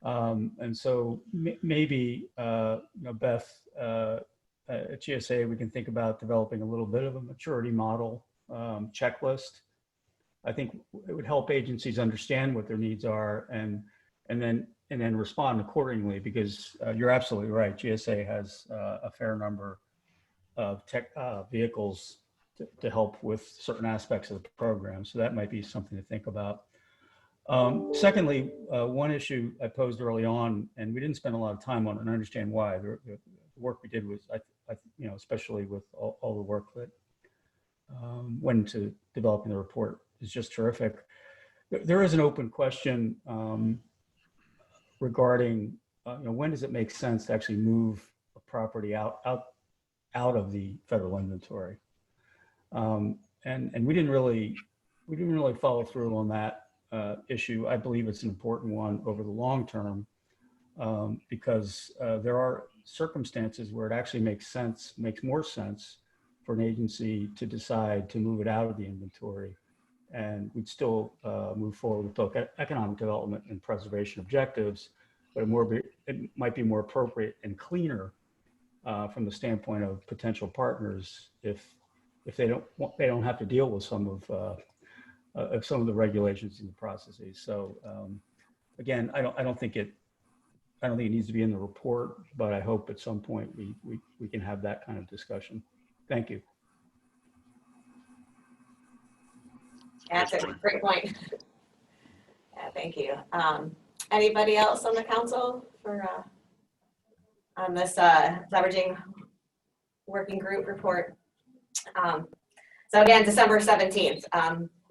And so maybe, Beth, at GSA, we can think about developing a little bit of a maturity model checklist. I think it would help agencies understand what their needs are and then respond accordingly, because you're absolutely right. GSA has a fair number of tech vehicles to help with certain aspects of the program. So that might be something to think about. Secondly, one issue I posed early on, and we didn't spend a lot of time on it, and I understand why. The work we did was, especially with all the work that went into developing the report, is just terrific. There is an open question regarding, when does it make sense to actually move a property out of the federal inventory? And we didn't really follow through on that issue. I believe it's an important one over the long term because there are circumstances where it actually makes more sense for an agency to decide to move it out of the inventory, and we'd still move forward with both economic development and preservation objectives, but it might be more appropriate and cleaner from the standpoint of potential partners if they don't have to deal with some of the regulations and the processes. So again, I don't think it needs to be in the report, but I hope at some point we can have that kind of discussion. Thank you. That's a great point. Yeah, thank you. Anybody else on the council for on this leveraging working group report? So again, December 17th,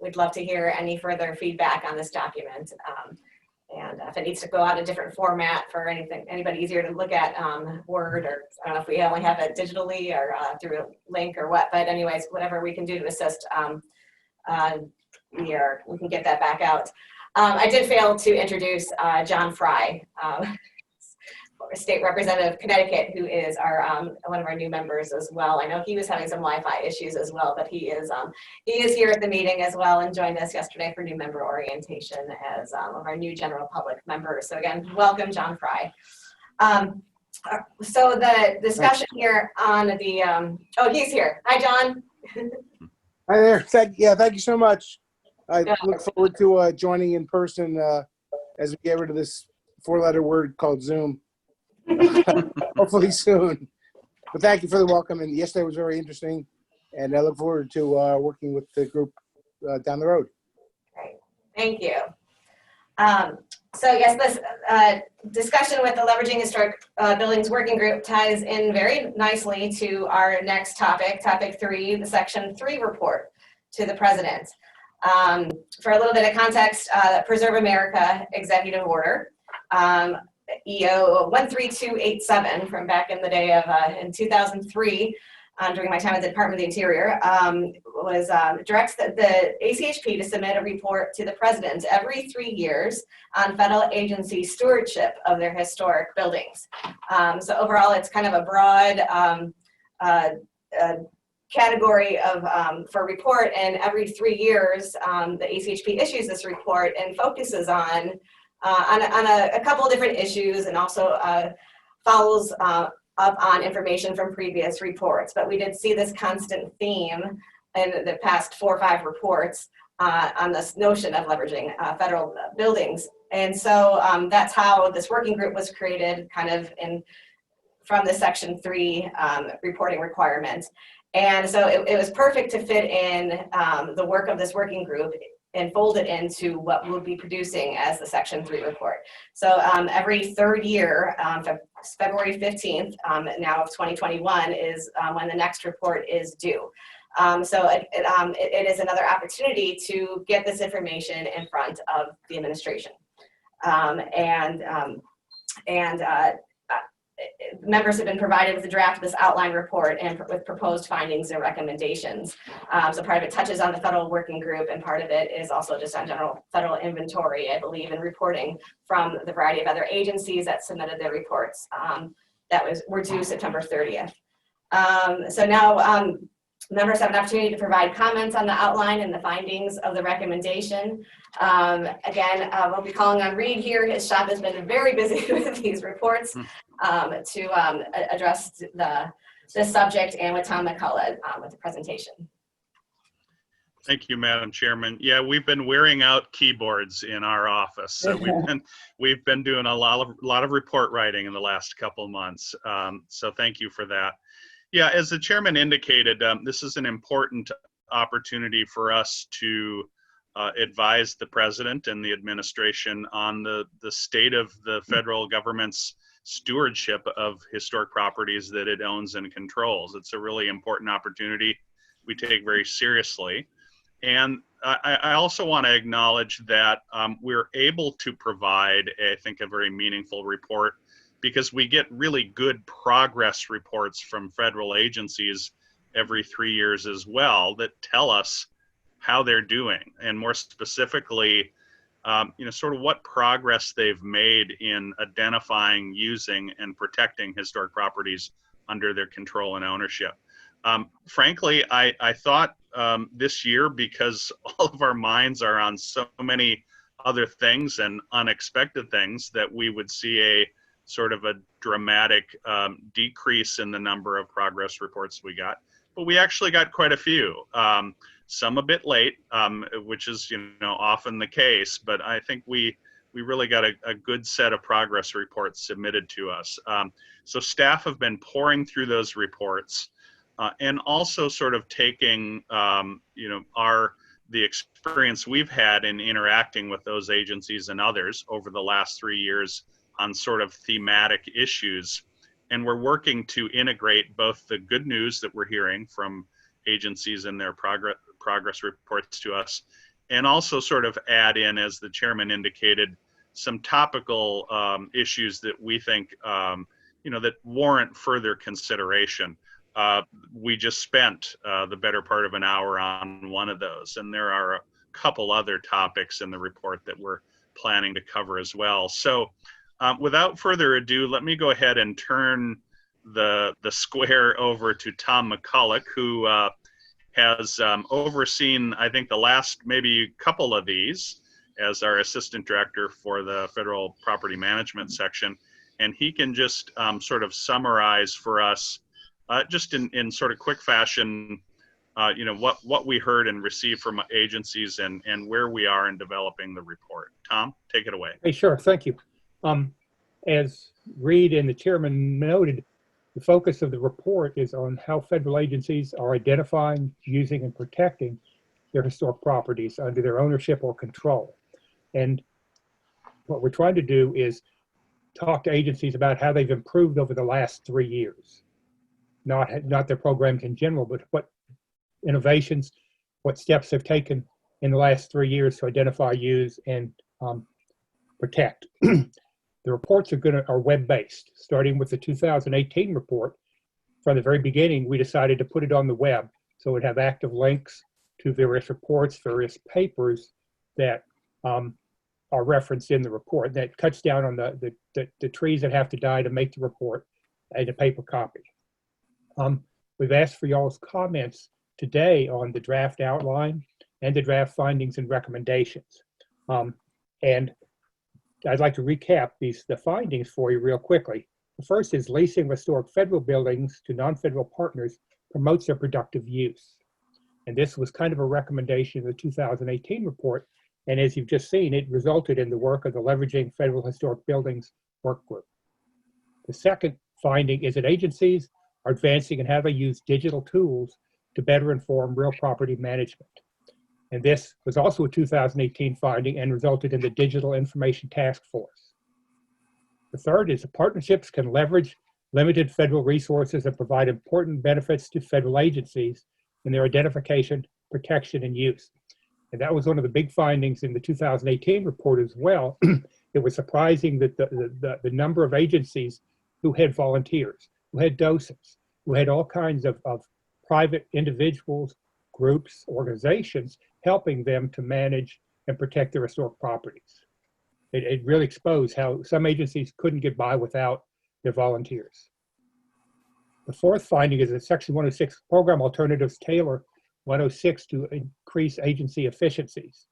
we'd love to hear any further feedback on this document. And if it needs to go out in a different format for anybody easier to look at, Word, or I don't know if we only have it digitally or through a link or what, but anyways, whatever we can do to assist, we can get that back out. I did fail to introduce John Fry, State Representative of Connecticut, who is our one of our new members as well. I know he was having some Wi-Fi issues as well, but he is here at the meeting as well and joined us yesterday for new member orientation as one of our new general public members. So again, welcome, John Fry. So the discussion here on the oh, he's here. Hi, John. Hi there. Thank you so much. I look forward to joining in person as we get rid of this four-letter word called Zoom. Hopefully soon. But thank you for the welcome. And yesterday was very interesting. And I look forward to working with the group down the road. Great. Thank you. So yes, this discussion with the Leveraging Historic Buildings Working Group ties in very nicely to our next topic, topic 3, the Section 3 report to the President. For a little bit of context, Preserve America Executive Order, EO 13287 from back in the day of in 2003, during my time at the Department of the Interior, directs the ACHP to submit a report to the President every 3 years on federal agency stewardship of their historic buildings. So overall, it's kind of a broad category of for report, and every 3 years, the ACHP issues this report and focuses on a couple of different issues, and also follows up on information from previous reports. But we did see this constant theme in the past 4 or 5 reports on this notion of leveraging federal buildings. And so that's how this working group was created, kind of from the Section 3 reporting requirements. And so it was perfect to fit in the work of this working group and fold it into what we'll be producing as the Section 3 report. So every third year, February 15th, now of 2021, is when the next report is due. So it is another opportunity to get this information in front of the administration. Members have been provided with a draft of this outline report and with proposed findings and recommendations. So part of it touches on the federal working group, and part of it is also just on general federal inventory, I believe, and reporting from the variety of other agencies that submitted their reports were due September 30th. So now members have an opportunity to provide comments on the outline and the findings of the recommendation. Again, we'll be calling on Reed here. His shop has been very busy with these reports to address this subject, and with Tom McCullough with the presentation. Thank you, Madam Chairman. Yeah, we've been wearing out keyboards in our office. So we've been doing a lot of report writing in the last couple of months. So thank you for that. Yeah, as the chairman indicated, this is an important opportunity for us to advise the president and the administration on the state of the federal government's stewardship of historic properties that it owns and controls. It's a really important opportunity we take very seriously. And I also want to acknowledge that we're able to provide, I think, a very meaningful report, because we get really good progress reports from federal agencies every 3 years as well that tell us how they're doing, and more specifically, sort of what progress they've made in identifying, using, and protecting historic properties under their control and ownership. Frankly, I thought this year, because all of our minds are on so many other things and unexpected things, that we would see a sort of a dramatic decrease in the number of progress reports we got, but we actually got quite a few. Some a bit late, which is often the case, but I think we really got a good set of progress reports submitted to us. So staff have been pouring through those reports and also sort of taking the experience we've had in interacting with those agencies and others over the last 3 years on sort of thematic issues. And we're working to integrate both the good news that we're hearing from agencies in their progress reports to us, and also sort of add in, as the chairman indicated, some topical issues that we think that warrant further consideration. We just spent the better part of an hour on one of those, and there are a couple other topics in the report that we're planning to cover as well. So without further ado, let me go ahead and turn the square over to Tom McCullough, who has overseen, I think, the last maybe couple of these as our assistant director for the Federal Property Management section. And he can just sort of summarize for us, just in sort of quick fashion, what we heard and received from agencies and where we are in developing the report. Tom, take it away. Hey, sure, thank you. As Reed and the chairman noted, the focus of the report is on how federal agencies are identifying, using, and protecting their historic properties under their ownership or control. And what we're trying to do is talk to agencies about how they've improved over the last 3 years. Not their programs in general, but what innovations, what steps they've taken in the last 3 years to identify, use, and protect. The reports are web-based, starting with the 2018 report. From the very beginning, we decided to put it on the web, so it would have active links to various reports, various papers that are referenced in the report. That cuts down on the trees that have to die to make the report and a paper copy. We've asked for y'all's comments today on the draft outline and the draft findings and recommendations. And I'd like to recap the findings for you real quickly. The first is leasing historic federal buildings to non-federal partners promotes their productive use. And this was kind of a recommendation in the 2018 report. And as you've just seen, it resulted in the work of the Leveraging Federal Historic Buildings Work Group. The second finding is that agencies are advancing in how they use digital tools to better inform real property management. And this was also a 2018 finding and resulted in the Digital Information Task Force. The third is the partnerships can leverage limited federal resources and provide important benefits to federal agencies in their identification, protection, and use. And that was one of the big findings in the 2018 report as well. It was surprising that the number of agencies who had volunteers, who had docents, who had all kinds of private individuals, groups, organizations, helping them to manage and protect their historic properties. It really exposed how some agencies couldn't get by without their volunteers. The fourth finding is that Section 106 program alternatives tailor 106 to increase agency efficiencies.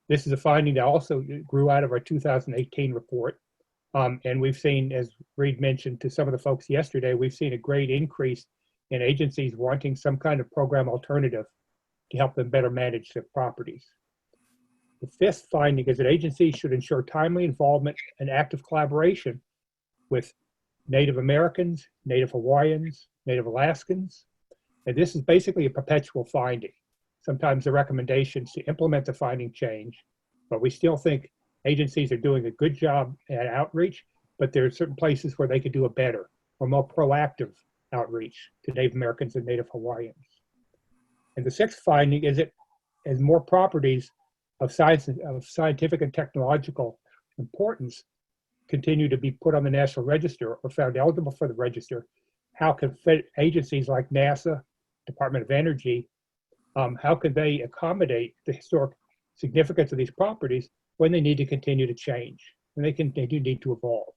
This is a finding that also grew out of our 2018 report. And we've seen, as Reed mentioned to some of the folks yesterday, we've seen a great increase in agencies wanting some kind of program alternative to help them better manage their properties. The fifth finding is that agencies should ensure timely involvement and active collaboration with Native Americans, Native Hawaiians, Native Alaskans. And this is basically a perpetual finding. Sometimes the recommendations to implement the finding change, but we still think agencies are doing a good job at outreach, but there are certain places where they could do a better or more proactive outreach to Native Americans and Native Hawaiians. And the sixth finding is that as more properties of scientific and technological importance continue to be put on the National Register or found eligible for the register, how can agencies like NASA, Department of Energy, how can they accommodate the historic significance of these properties when they need to continue to change and they need to evolve?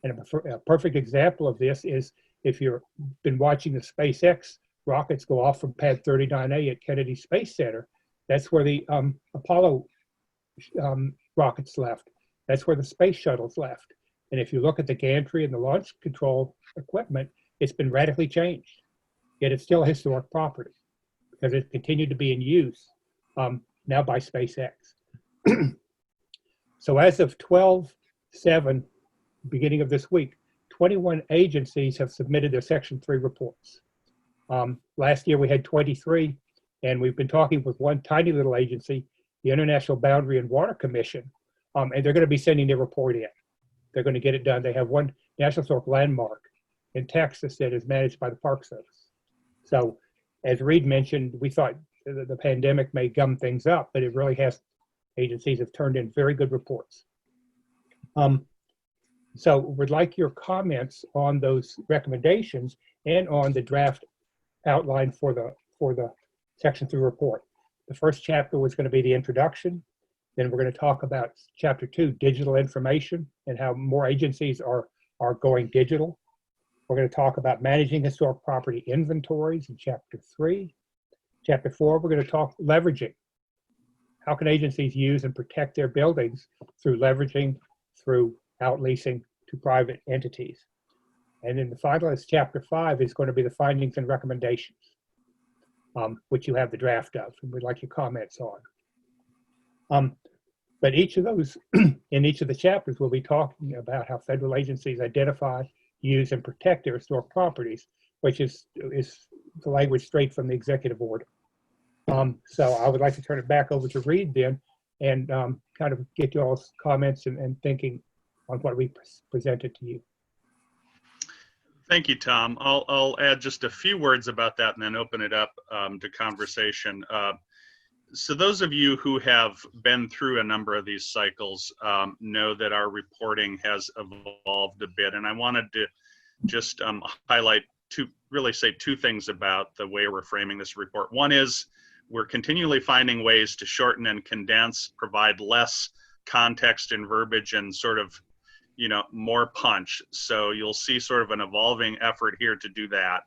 And a perfect example of this is if you've been watching the SpaceX rockets go off from Pad 39A at Kennedy Space Center, that's where the Apollo rockets left. That's where the space shuttles left. And if you look at the gantry and the launch control equipment, it's been radically changed. Yet it's still a historic property because it continued to be in use now by SpaceX. So as of 12/7, beginning of this week, 21 agencies have submitted their Section 3 reports. Last year we had 23, and we've been talking with one tiny little agency, the International Boundary and Water Commission, and they're going to be sending their report in. They're going to get it done. They have one National Historic Landmark in Texas that is managed by the Park Service. So as Reed mentioned, we thought the pandemic may gum things up, but it really has. Agencies have turned in very good reports. So we'd like your comments on those recommendations and on the draft outline for the Section 3 report. The first chapter was going to be the introduction. Then we're going to talk about Chapter 2, digital information, and how more agencies are going digital. We're going to talk about managing historic property inventories in Chapter 3. Chapter 4, we're going to talk leveraging. How can agencies use and protect their buildings through leveraging, through outleasing to private entities? And then the final is Chapter 5 is going to be the findings and recommendations, which you have the draft of, and we'd like your comments on. But each of those, in each of the chapters, we'll be talking about how federal agencies identify, use, and protect their historic properties, which is the language straight from the executive order. So I would like to turn it back over to Reed then and kind of get your all's comments and thinking on what we presented to you. Thank you, Tom. I'll add just a few words about that and then open it up to conversation. So those of you who have been through a number of these cycles know that our reporting has evolved a bit, and I wanted to just highlight two things about the way we're framing this report. One is we're continually finding ways to shorten and condense, provide less context and verbiage and sort of, more punch. So you'll see sort of an evolving effort here to do that.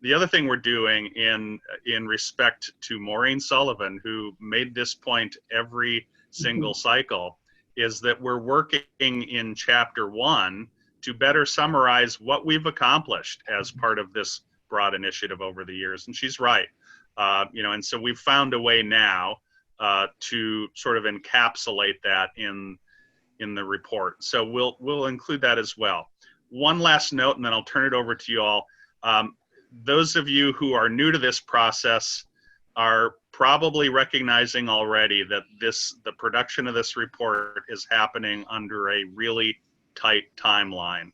The other thing we're doing in respect to Maureen Sullivan, who made this point every single cycle, is that we're working in Chapter 1 to better summarize what we've accomplished as part of this broad initiative over the years. And she's right. And so we've found a way now to sort of encapsulate that in the report. So we'll include that as well. One last note, and then I'll turn it over to you all. Those of you who are new to this process, our probably recognizing already that the production of this report is happening under a really tight timeline.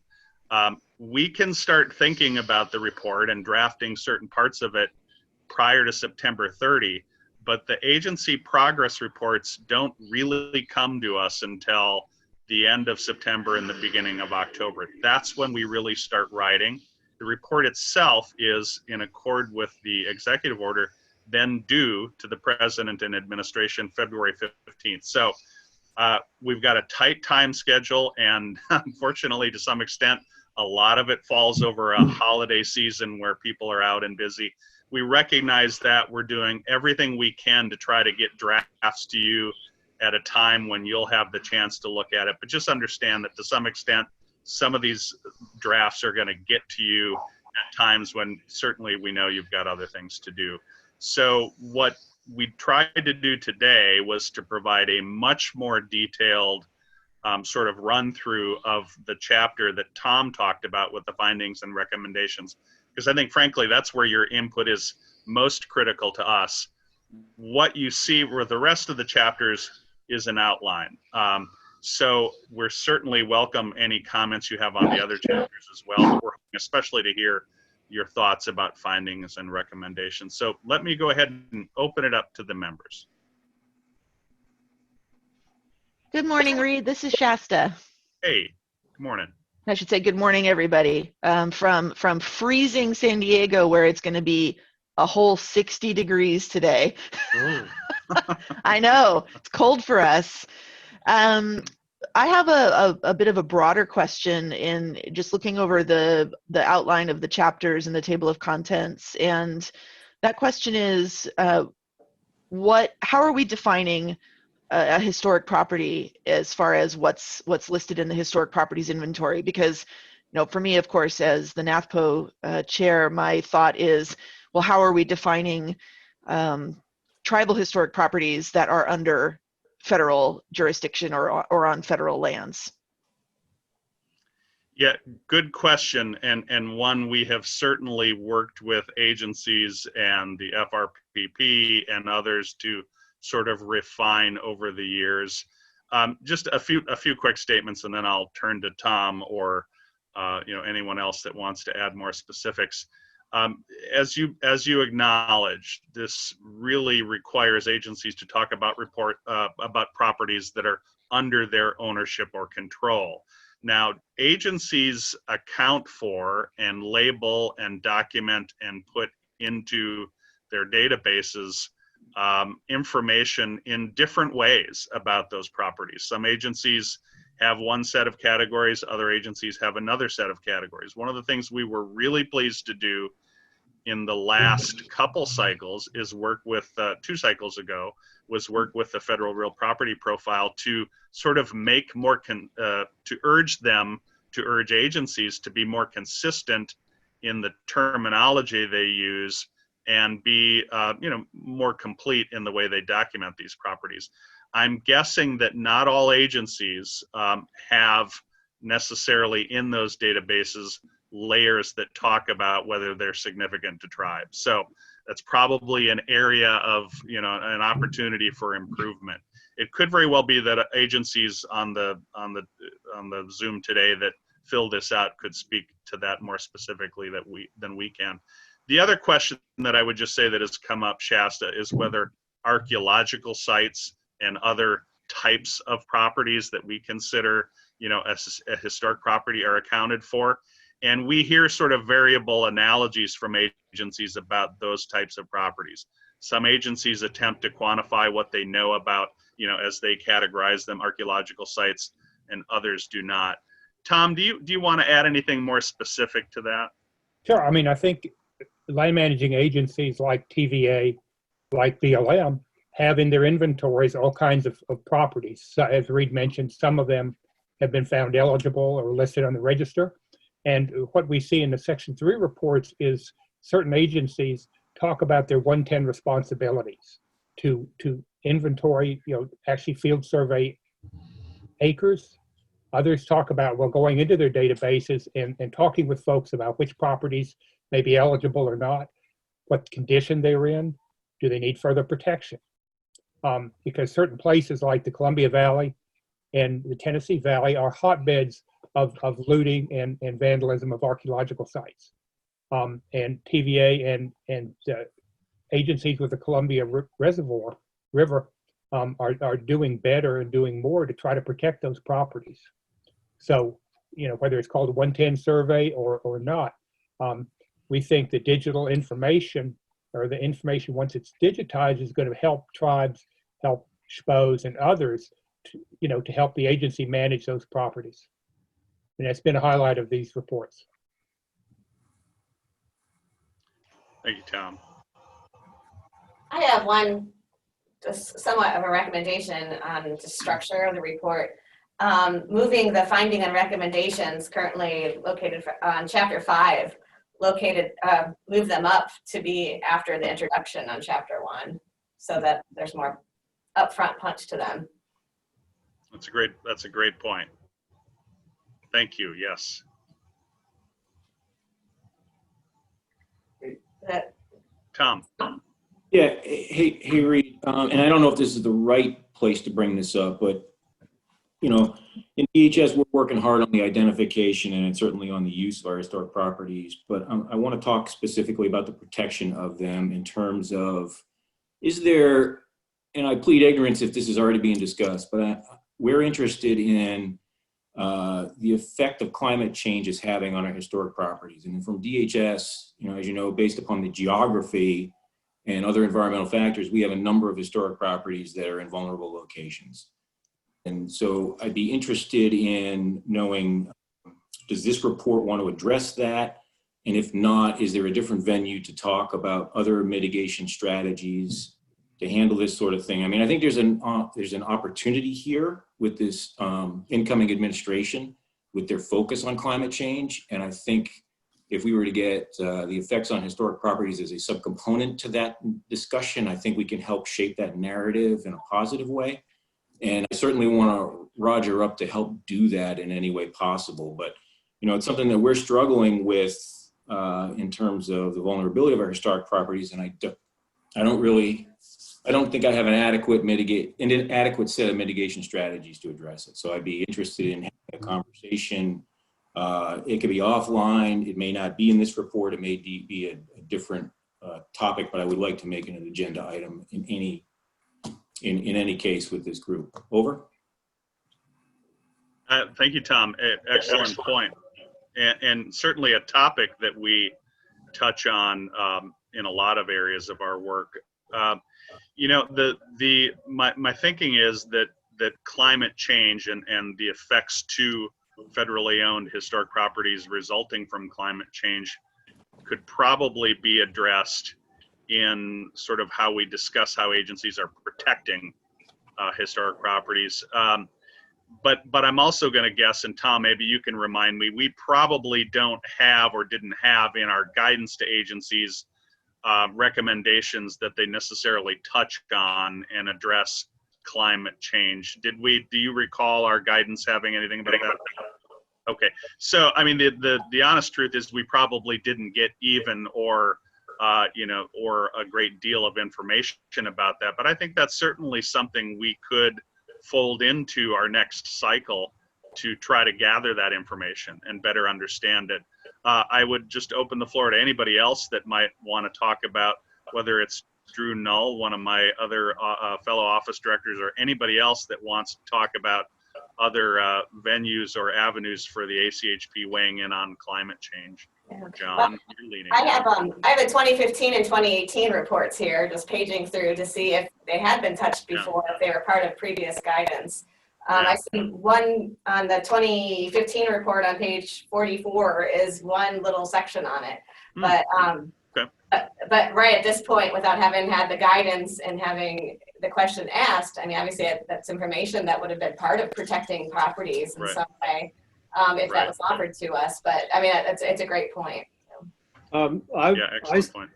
We can start thinking about the report and drafting certain parts of it prior to September 30, but the agency progress reports don't really come to us until the end of September and the beginning of October. That's when we really start writing. The report itself is in accord with the executive order, then due to the president and administration February 15th. So we've got a tight time schedule, and unfortunately, to some extent, a lot of it falls over a holiday season where people are out and busy. We recognize that. We're doing everything we can to try to get drafts to you at a time when you'll have the chance to look at it. But just understand that to some extent, some of these drafts are going to get to you at times when certainly we know you've got other things to do. So what we tried to do today was to provide a much more detailed sort of run through of the chapter that Tom talked about with the findings and recommendations, because I think frankly that's where your input is most critical to us. What you see with the rest of the chapters is an outline. So we're certainly welcome any comments you have on the other chapters as well, but we're hoping especially to hear your thoughts about findings and recommendations. So let me go ahead and open it up to the members. Good morning, Reed. This is Shasta. Hey, good morning. I should say good morning, everybody. From freezing San Diego, where it's going to be a whole 60 degrees today. I know, it's cold for us. I have a bit of a broader question in just looking over the outline of the chapters and the table of contents. And that question is, how are we defining a historic property as far as what's listed in the historic properties inventory? Because, you know, for me, of course, as the NAFPO chair, my thought is, well, how are we defining tribal historic properties that are under federal jurisdiction or on federal lands? Yeah, good question, and one we have certainly worked with agencies and the FRPP and others to sort of refine over the years. Just a few quick statements, and then I'll turn to Tom or anyone else that wants to add more specifics. As you acknowledge, this really requires agencies to talk about about properties that are under their ownership or control. Now, agencies account for and label and document and put into their databases information in different ways about those properties. Some agencies have one set of categories, other agencies have another set of categories. One of the things we were really pleased to do in the last couple cycles is work with, 2 cycles ago, was work with the Federal Real Property Profile to sort of make more, to urge agencies to be more consistent in the terminology they use and be, more complete in the way they document these properties. I'm guessing that not all agencies have necessarily in those databases layers that talk about whether they're significant to tribes. So that's probably an area of, an opportunity for improvement. It could very well be that agencies on the Zoom today that fill this out could speak to that more specifically than we can. The other question that I would just say that has come up, Shasta, is whether archaeological sites and other types of properties that we consider, as a historic property are accounted for. And we hear sort of variable analogies from agencies about those types of properties. Some agencies attempt to quantify what they know about, as they categorize them, archaeological sites, and others do not. Tom, do you want to add anything more specific to that? Sure. I mean, I think land managing agencies like TVA, like BLM, have in their inventories all kinds of properties. So as Reed mentioned, some of them have been found eligible or listed on the register. And what we see in the Section 3 reports is certain agencies talk about their 110 responsibilities to inventory, actually field survey acres. Others talk about, going into their databases and talking with folks about which properties may be eligible or not, what condition they're in. Do they need further protection? Because certain places like the Columbia Valley and the Tennessee Valley are hotbeds of looting and vandalism of archaeological sites. And TVA and agencies with the Columbia River are doing better and doing more to try to protect those properties. So, you know, whether it's called a 110 survey or not, we think that digital information, or the information once it's digitized, is going to help tribes, help SHPOs and others, to help the agency manage those properties. And that's been a highlight of these reports. Thank you, Tom. I have one, just somewhat of a recommendation on the structure of the report. Moving the finding and recommendations currently located on chapter 5, move them up to be after the introduction on chapter 1, so that there's more upfront punch to them. That's a great point. Thank you. Yes. Tom. Yeah, hey, Reed, and I don't know if this is the right place to bring this up, but, you know, in DHS, we're working hard on the identification and certainly on the use of our historic properties, but I want to talk specifically about the protection of them in terms of, is there, and I plead ignorance if this is already being discussed, but we're interested in the effect of climate change is having on our historic properties. And from DHS, you know, as you know, based upon the geography and other environmental factors, we have a number of historic properties that are in vulnerable locations. And so I'd be interested in knowing, does this report want to address that? And if not, is there a different venue to talk about other mitigation strategies to handle this sort of thing? I mean, I think there's an opportunity here with this incoming administration with their focus on climate change. And I think if we were to get the effects on historic properties as a subcomponent to that discussion, I think we can help shape that narrative in a positive way. And I certainly want to Roger up to help do that in any way possible. But, you know, it's something that we're struggling with in terms of the vulnerability of our historic properties. And I don't think I have an adequate set of mitigation strategies to address it. So I'd be interested in having a conversation. It could be offline. It may not be in this report. It may be a different topic, but I would like to make it an agenda item in any case with this group. Over. Thank you, Tom. Excellent point. And certainly a topic that we touch on in a lot of areas of our work. You know, my thinking is that climate change and the effects to federally owned historic properties resulting from climate change could probably be addressed in sort of how we discuss how agencies are protecting historic properties. But I'm also going to guess, and Tom, maybe you can remind me, we probably don't have or didn't have in our guidance to agencies recommendations that they necessarily touch on and address climate change. Do you recall our guidance having anything about that? Okay, so I mean, the honest truth is we probably didn't get even or a great deal of information about that. But I think that's certainly something we could fold into our next cycle to try to gather that information and better understand it. I would just open the floor to anybody else that might want to talk about, whether it's Drew Null, one of my other fellow office directors, or anybody else that wants to talk about other venues or avenues for the ACHP weighing in on climate change. John, you're leading. I have the 2015 and 2018 reports here, just paging through to see if they had been touched before, if they were part of previous guidance. I see one on the 2015 report on page 44 is one little section on it, but right at this point, without having had the guidance and having the question asked, I mean, obviously that's information that would have been part of protecting properties in some way, if that was offered to us. But I mean, it's a great point. Excellent point.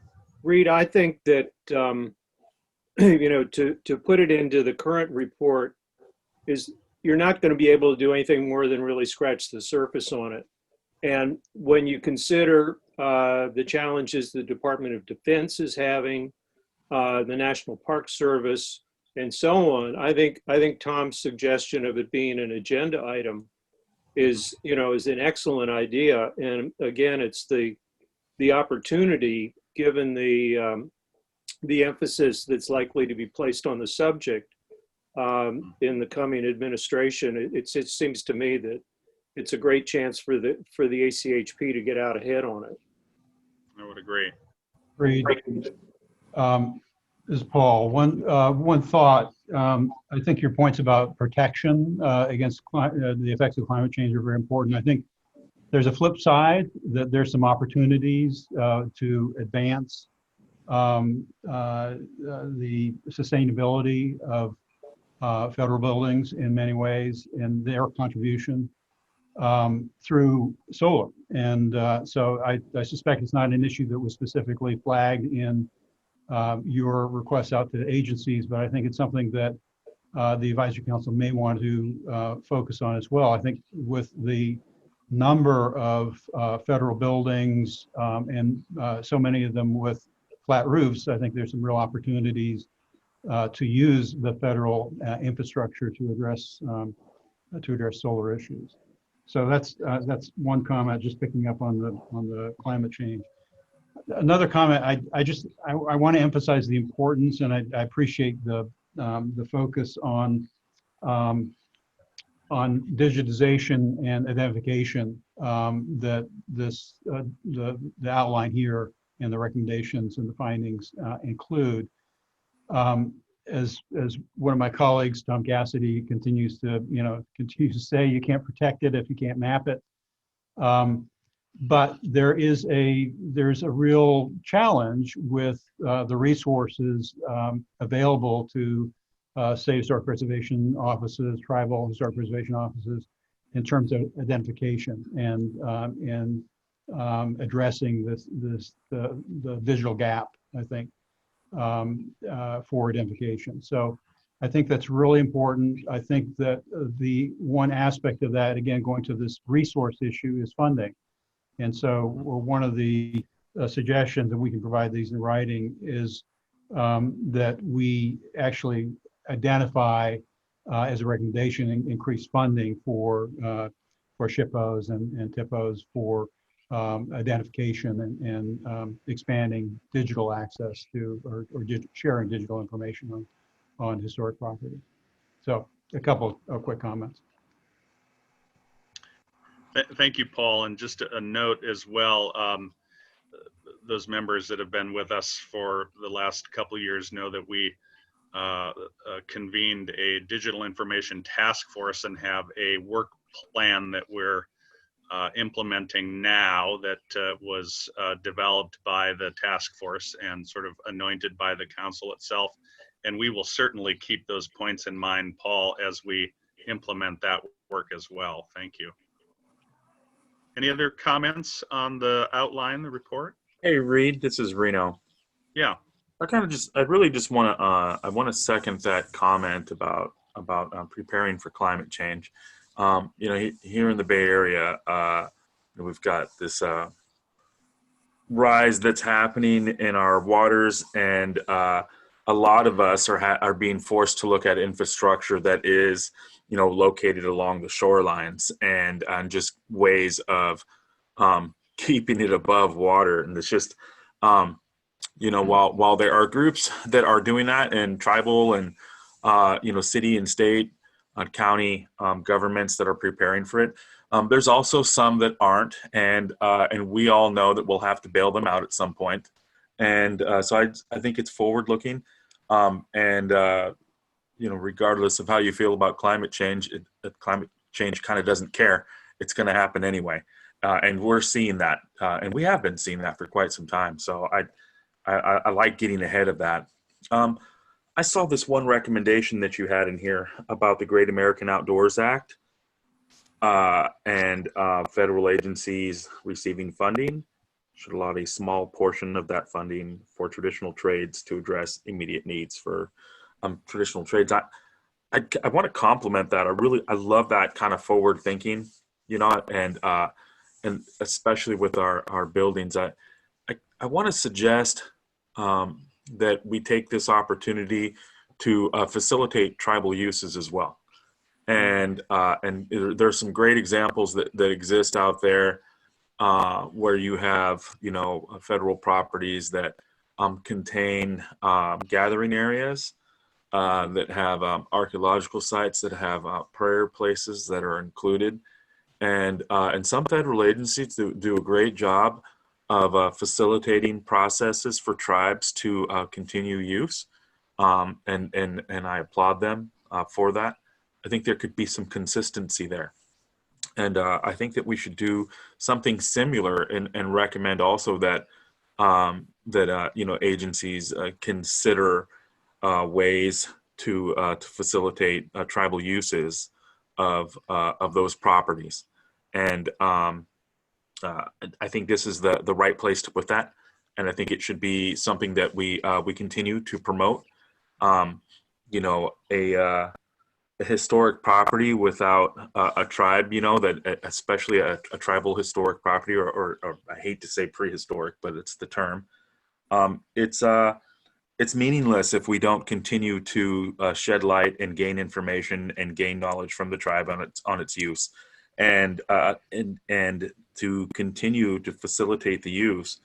Reed, I think that you know, to put it into the current report is you're not going to be able to do anything more than really scratch the surface on it. And when you consider the challenges the Department of Defense is having, the National Park Service, and so on. I think Tom's suggestion of it being an agenda item is an excellent idea. And again, it's the opportunity, given the emphasis that's likely to be placed on the subject in the coming administration. It seems to me that it's a great chance for the ACHP to get out ahead on it. I would agree. Agreed. This is Paul. One thought. I think your points about protection against the effects of climate change are very important. I think there's a flip side, that there's some opportunities to advance the sustainability of federal buildings in many ways, and their contribution through solar. And so I suspect it's not an issue that was specifically flagged in your requests out to agencies, but I think it's something that the Advisory Council may want to focus on as well. I think with the number of federal buildings and so many of them with flat roofs, I think there's some real opportunities to use the federal infrastructure to address solar issues. So that's one comment, just picking up on the climate change. Another comment, I want to emphasize the importance, and I appreciate the focus on digitization and identification that the outline here and the recommendations and the findings include. As one of my colleagues, Tom Cassidy, continues to say, you can't protect it if you can't map it. But there's a real challenge with the resources available to state historic preservation offices, tribal historic preservation offices, in terms of identification and addressing the digital gap, I think, for identification. So I think that's really important. I think that the one aspect of that, again, going to this resource issue, is funding. And so one of the suggestions, and we can provide these in writing, is that we actually identify as a recommendation increased funding for SHPOs and TIPOs for identification and expanding digital access to or sharing digital information on historic property. So a couple of quick comments. Thank you, Paul. And just a note as well, those members that have been with us for the last couple of years know that we convened a digital information task force and have a work plan that we're implementing now that was developed by the task force and sort of anointed by the council itself. And we will certainly keep those points in mind, Paul, as we implement that work as well. Thank you. Any other comments on the outline, the report? Hey, Reed, this is Reno. Yeah. I really just want to, I want to second that comment about preparing for climate change. Here in the Bay Area, we've got this rise that's happening in our waters, and a lot of us are being forced to look at infrastructure that is, located along the shorelines and just ways of keeping it above water. And it's just, while there are groups that are doing that, and tribal and city and state county governments that are preparing for it, there's also some that aren't, and we all know that we'll have to bail them out at some point. And so I think it's forward looking, regardless of how you feel about climate change, climate change kind of doesn't care. It's going to happen anyway, and we're seeing that, and we have been seeing that for quite some time. So I like getting ahead of that. I saw this one recommendation that you had in here about the Great American Outdoors Act and federal agencies receiving funding should allot a small portion of that funding for traditional trades to address immediate needs for traditional trades. I want to compliment that. I love that kind of forward thinking, and especially with our buildings. I want to suggest, that we take this opportunity to facilitate tribal uses as well. And there's some great examples that exist out there where you have, federal properties that contain gathering areas, that have archaeological sites, that have prayer places that are included. And some federal agencies do a great job of facilitating processes for tribes to continue use. And I applaud them for that. I think there could be some consistency there. And I think that we should do something similar and recommend also that agencies consider ways to facilitate tribal uses of those properties. And I think this is the right place to put that. And I think it should be something that we continue to promote. A historic property without a tribe, that especially a tribal historic property, or I hate to say prehistoric, but it's the term. It's meaningless if we don't continue to shed light and gain information and gain knowledge from the tribe on its use, and to continue to facilitate the use.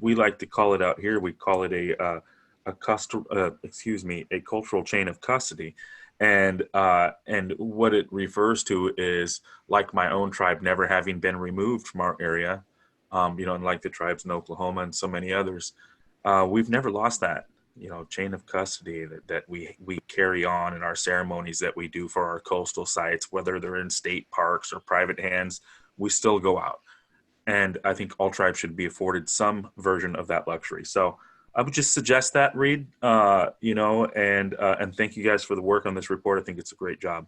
We like to call it out here. We call it a cultural chain of custody. And what it refers to is, like my own tribe never having been removed from our area, and like the tribes in Oklahoma and so many others, we've never lost that, chain of custody that we carry on in our ceremonies that we do for our coastal sites, whether they're in state parks or private hands, we still go out. And I think all tribes should be afforded some version of that luxury. So I would just suggest that, Reed, and thank you guys for the work on this report. I think it's a great job.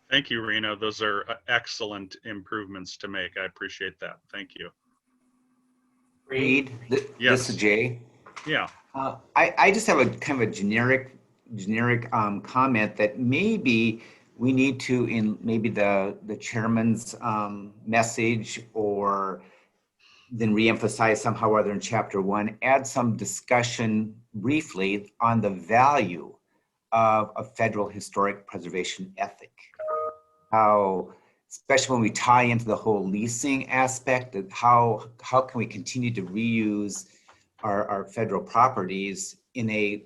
Thank you, Reno. Those are excellent improvements to make. I appreciate that. Thank you. Reed, Yes. this is Jay. Yeah. I just have a kind of a generic comment that maybe we need to, in maybe the chairman's message, or then reemphasize somehow or other in chapter 1, add some discussion briefly on the value of a federal historic preservation ethic. How, especially when we tie into the whole leasing aspect, of how can we continue to reuse our federal properties in a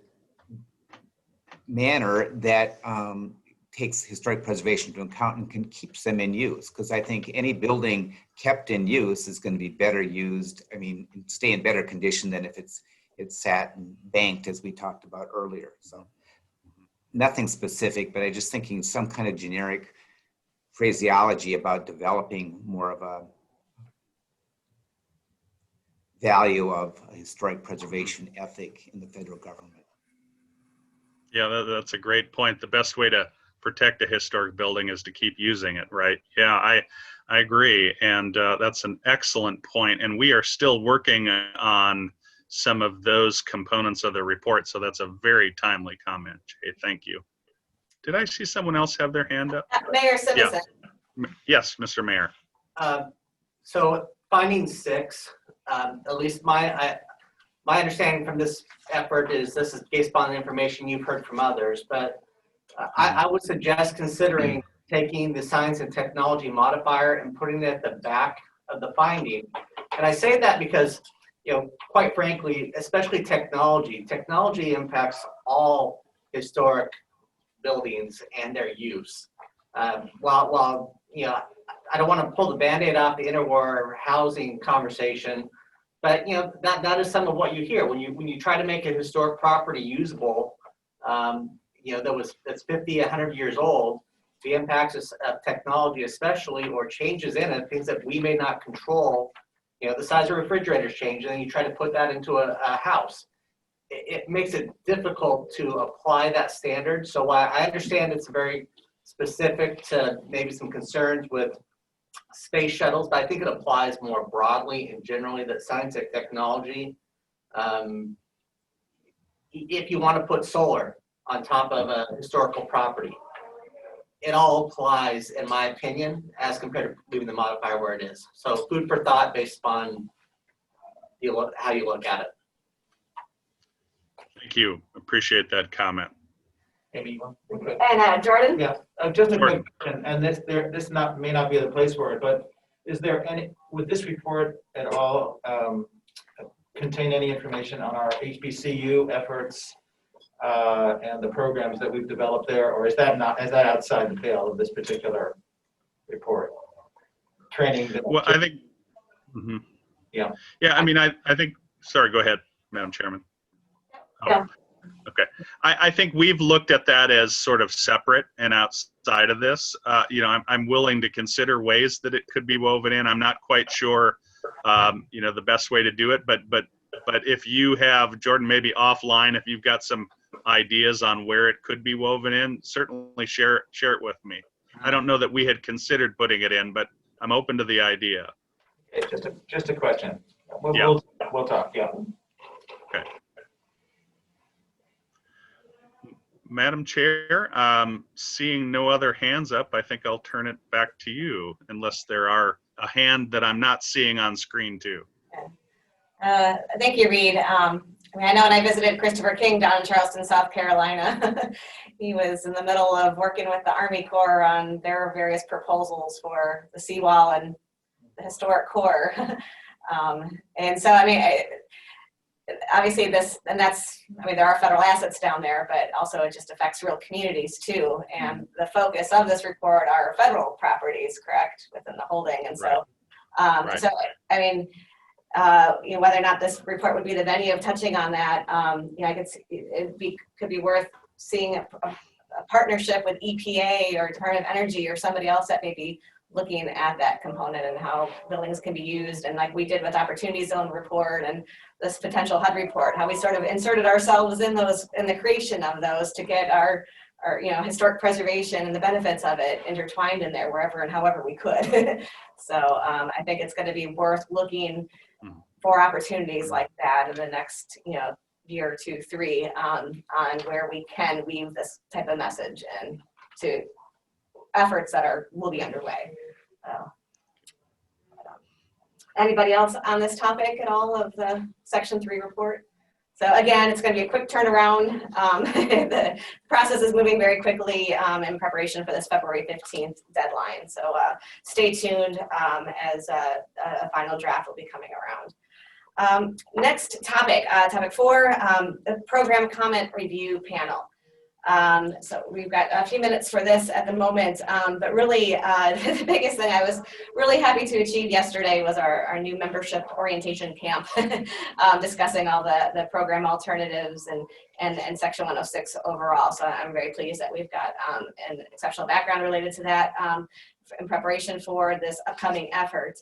manner that takes historic preservation into account and can keep them in use. Because I think any building kept in use is going to be better used, stay in better condition than if it's sat and banked, as we talked about earlier. So nothing specific, but I just thinking some kind of generic phraseology about developing more of a value of a historic preservation ethic in the federal government. Yeah, that's a great point. The best way to protect a historic building is to keep using it, right? Yeah, I agree. And that's an excellent point. And we are still working on some of those components of the report. So that's a very timely comment, Jay. Thank you. Did I see someone else have their hand up? Mayor Simmons. Yes, Mr. Mayor. So finding 6, at least my understanding from this effort is this is based on the information you've heard from others, but I would suggest considering taking the science and technology modifier and putting it at the back of the finding. And I say that because, quite frankly, especially technology impacts all historic buildings and their use. While I don't want to pull the Band-Aid off the interwar housing conversation, but that is some of what you hear when you try to make a historic property usable. That's 50, 100 years old. The impacts of technology, especially, or changes in it, things that we may not control. The size of refrigerators change, and then you try to put that into a house. It makes it difficult to apply that standard. So while I understand it's very specific to maybe some concerns with space shuttles, but I think it applies more broadly and generally that science and technology, if you want to put solar on top of a historical property, it all applies, in my opinion, as compared to leaving the modifier where it is. So food for thought based on how you look at it. you. Appreciate that comment. Amy, you want- And Jordan? Yeah, just a Jordan. quick question, and this may not be the place for it, but is there any, would this report at all contain any information on our HBCU efforts and the programs that we've developed there, or is that outside the pale of this particular report? Training. Well, I think, mhm. Yeah. Yeah, I mean, I think, sorry, go ahead, Madam Chairman. Yeah. Okay. I think we've looked at that as sort of separate and outside of this. You know, I'm willing to consider ways that it could be woven in. I'm not quite sure, you know, the best way to do it, but if you have, Jordan, maybe offline, if you've got some ideas on where it could be woven in, certainly share it with me. I don't know that we had considered putting it in, but I'm open to the idea. It's just a question. Yeah. We'll talk, yeah. Okay. Madam Chair, seeing no other hands up, I think I'll turn it back to you, unless there are a hand that I'm not seeing on screen too. Thank you, Reed. I mean, I know when I visited Christopher King down in Charleston, South Carolina, he was in the middle of working with the Army Corps on their various proposals for the seawall and the historic core. And so, I mean, obviously this, and that's, I mean, there are federal assets down there, but also it just affects real communities too. And the focus of this report are federal properties, correct, within the holding. And so, so I mean, you know, whether or not this report would be the venue of touching on that, you know, I could see could be worth seeing a partnership with EPA or Department of Energy or somebody else that may be looking at that component and how buildings can be used. And like we did with Opportunity Zone report and this potential HUD report, how we sort of inserted ourselves in those, in the creation of those to get our you know, historic preservation and the benefits of it intertwined in there wherever and however we could. So I think it's going to be worth looking for opportunities like that in the next, you know, year or 2, 3 on where we can weave this type of message and to efforts that will be underway. Anybody else on this topic at all of the Section 3 report? So again, it's going to be a quick turnaround. The process is moving very quickly in preparation for this February 15th deadline. So stay tuned as a final draft will be coming around. Next topic, topic 4, the program comment review panel. So we've got a few minutes for this at the moment, but really the biggest thing I was really happy to achieve yesterday was our new membership orientation camp, discussing all the program alternatives and Section 106 overall. So I'm very pleased that we've got an exceptional background related to that in preparation for this upcoming effort.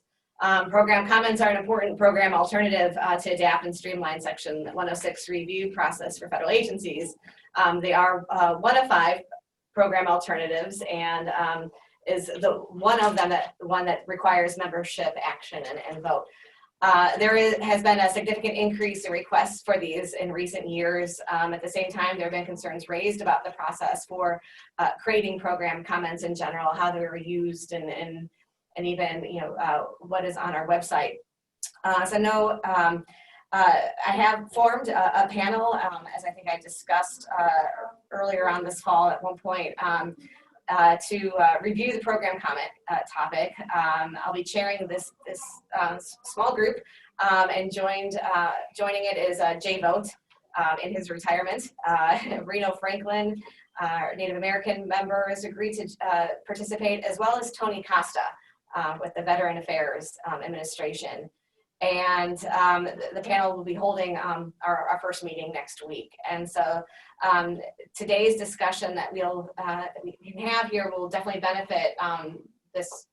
Program comments are an important program alternative to adapt and streamline Section 106 review process for federal agencies. They are one of 5 program alternatives and is the one that requires membership action and vote. There has been a significant increase in requests for these in recent years. At the same time, there have been concerns raised about the process for creating program comments in general, how they were used and even, you know, what is on our website. So no, I have formed a panel, as I think I discussed earlier on this fall at one point, to review the program comment topic. I'll be chairing this small group, and joining it is Jay Vogt in his retirement. Reno Franklin, our Native American member, has agreed to participate, as well as Tony Costa with the Veteran Affairs Administration. And the panel will be holding our first meeting next week. And so today's discussion that you can have here will definitely benefit this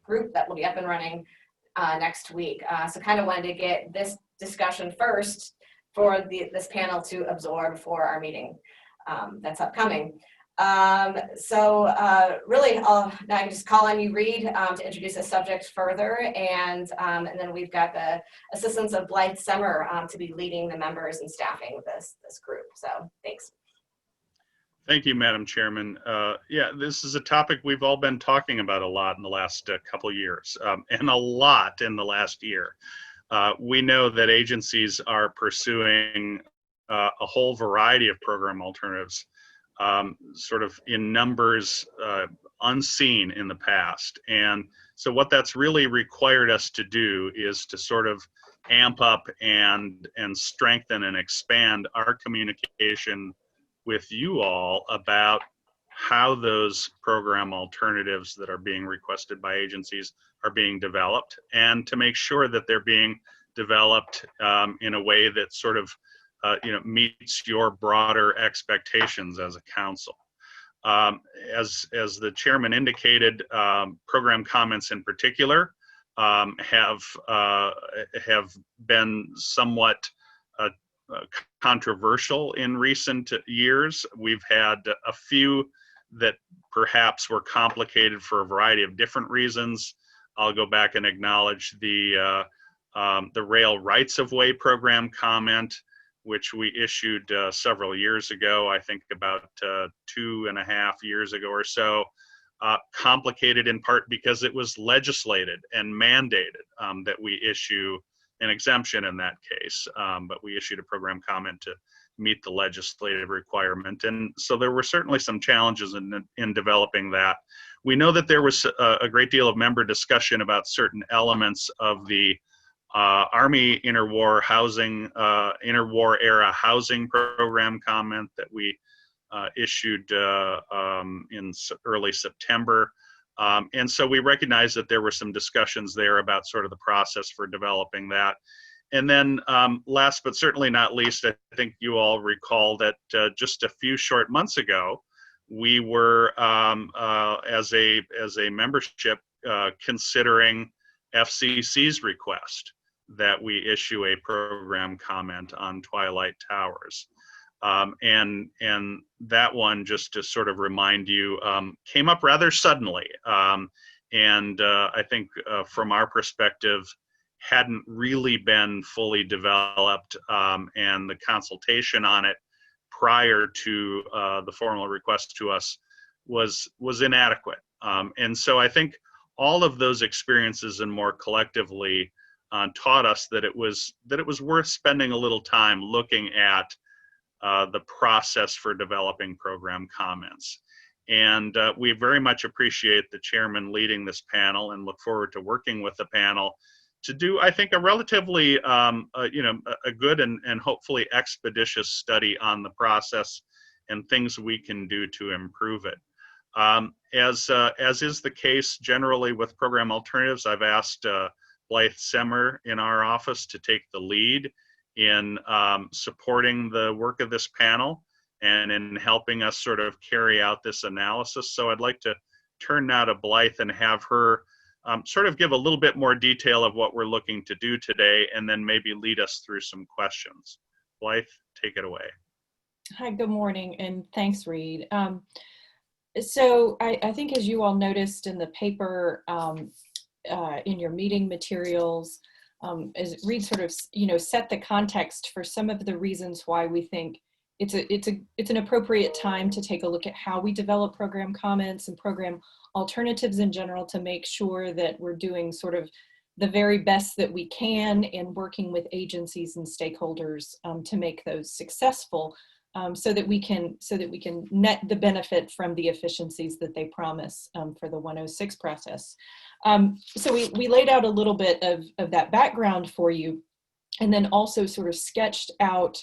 group that will be up and running next week. So kind of wanted to get this discussion first for this panel to absorb for our meeting that's upcoming. Really, now I can just call on you, Reed, to introduce the subject further, and then we've got the assistance of Blythe Summer to be leading the members and staffing this group. So thanks. Thank you, Madam Chairman. Yeah, this is a topic we've all been talking about a lot in the last couple years, and a lot in the last year. We know that agencies are pursuing a whole variety of program alternatives, sort of in numbers unseen in the past. And so what that's really required us to do is to sort of amp up and strengthen and expand our communication with you all about how those program alternatives that are being requested by agencies are being developed, and to make sure that they're being developed in a way that sort of meets your broader expectations as a council. As the chairman indicated, program comments in particular have been somewhat controversial in recent years. We've had a few that perhaps were complicated for a variety of different reasons. I'll go back and acknowledge the rail rights of way program comment, which we issued several years ago, I think about 2.5 years ago or so. Complicated in part because it was legislated and mandated that we issue an exemption in that case, but we issued a program comment to meet the legislative requirement. And so there were certainly some challenges in developing that. We know that there was a great deal of member discussion about certain elements of the Army interwar era housing program comment that we issued in early September. And so we recognize that there were some discussions there about sort of the process for developing that. And then last but certainly not least, I think you all recall that just a few short months ago, we were as a membership considering FCC's request that we issue a program comment on Twilight Towers. And that one, just to sort of remind you, came up rather suddenly. And I think from our perspective, hadn't really been fully developed, and the consultation on it prior to the formal request to us was inadequate. And so I think all of those experiences and more collectively taught us that it was worth spending a little time looking at the process for developing program comments. And we very much appreciate the chairman leading this panel and look forward to working with the panel to do, I think, a relatively, a good and hopefully expeditious study on the process and things we can do to improve it. As is the case generally with program alternatives, I've asked Blythe Semmer in our office to take the lead in supporting the work of this panel and in helping us sort of carry out this analysis. So I'd like to turn now to Blythe and have her sort of give a little bit more detail of what we're looking to do today, and then maybe lead us through some questions. Blythe, take it away. Hi, good morning, and thanks, Reed. So I think as you all noticed in the paper, in your meeting materials, as Reed sort of set the context for some of the reasons why we think it's an appropriate time to take a look at how we develop program comments and program alternatives in general, to make sure that we're doing sort of the very best that we can in working with agencies and stakeholders to make those successful, so that we can net the benefit from the efficiencies that they promise for the 106 process. So we laid out a little bit of that background for you, and then also sort of sketched out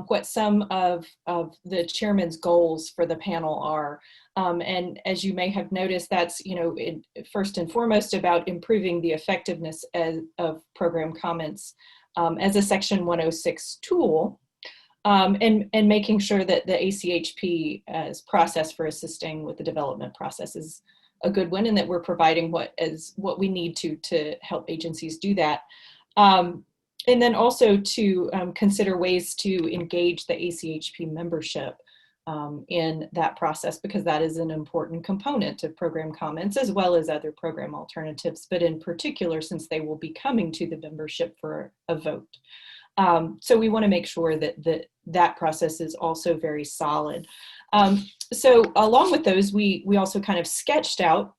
what some of the chairman's goals for the panel are. And as you may have noticed, that's, first and foremost about improving the effectiveness of program comments as a Section 106 tool, and making sure that the ACHP as process for assisting with the development process is a good one, and that we're providing what we need to help agencies do that. And then also to consider ways to engage the ACHP membership in that process, because that is an important component of program comments as well as other program alternatives, but in particular, since they will be coming to the membership for a vote. So we want to make sure that process is also very solid. So along with those, we also kind of sketched out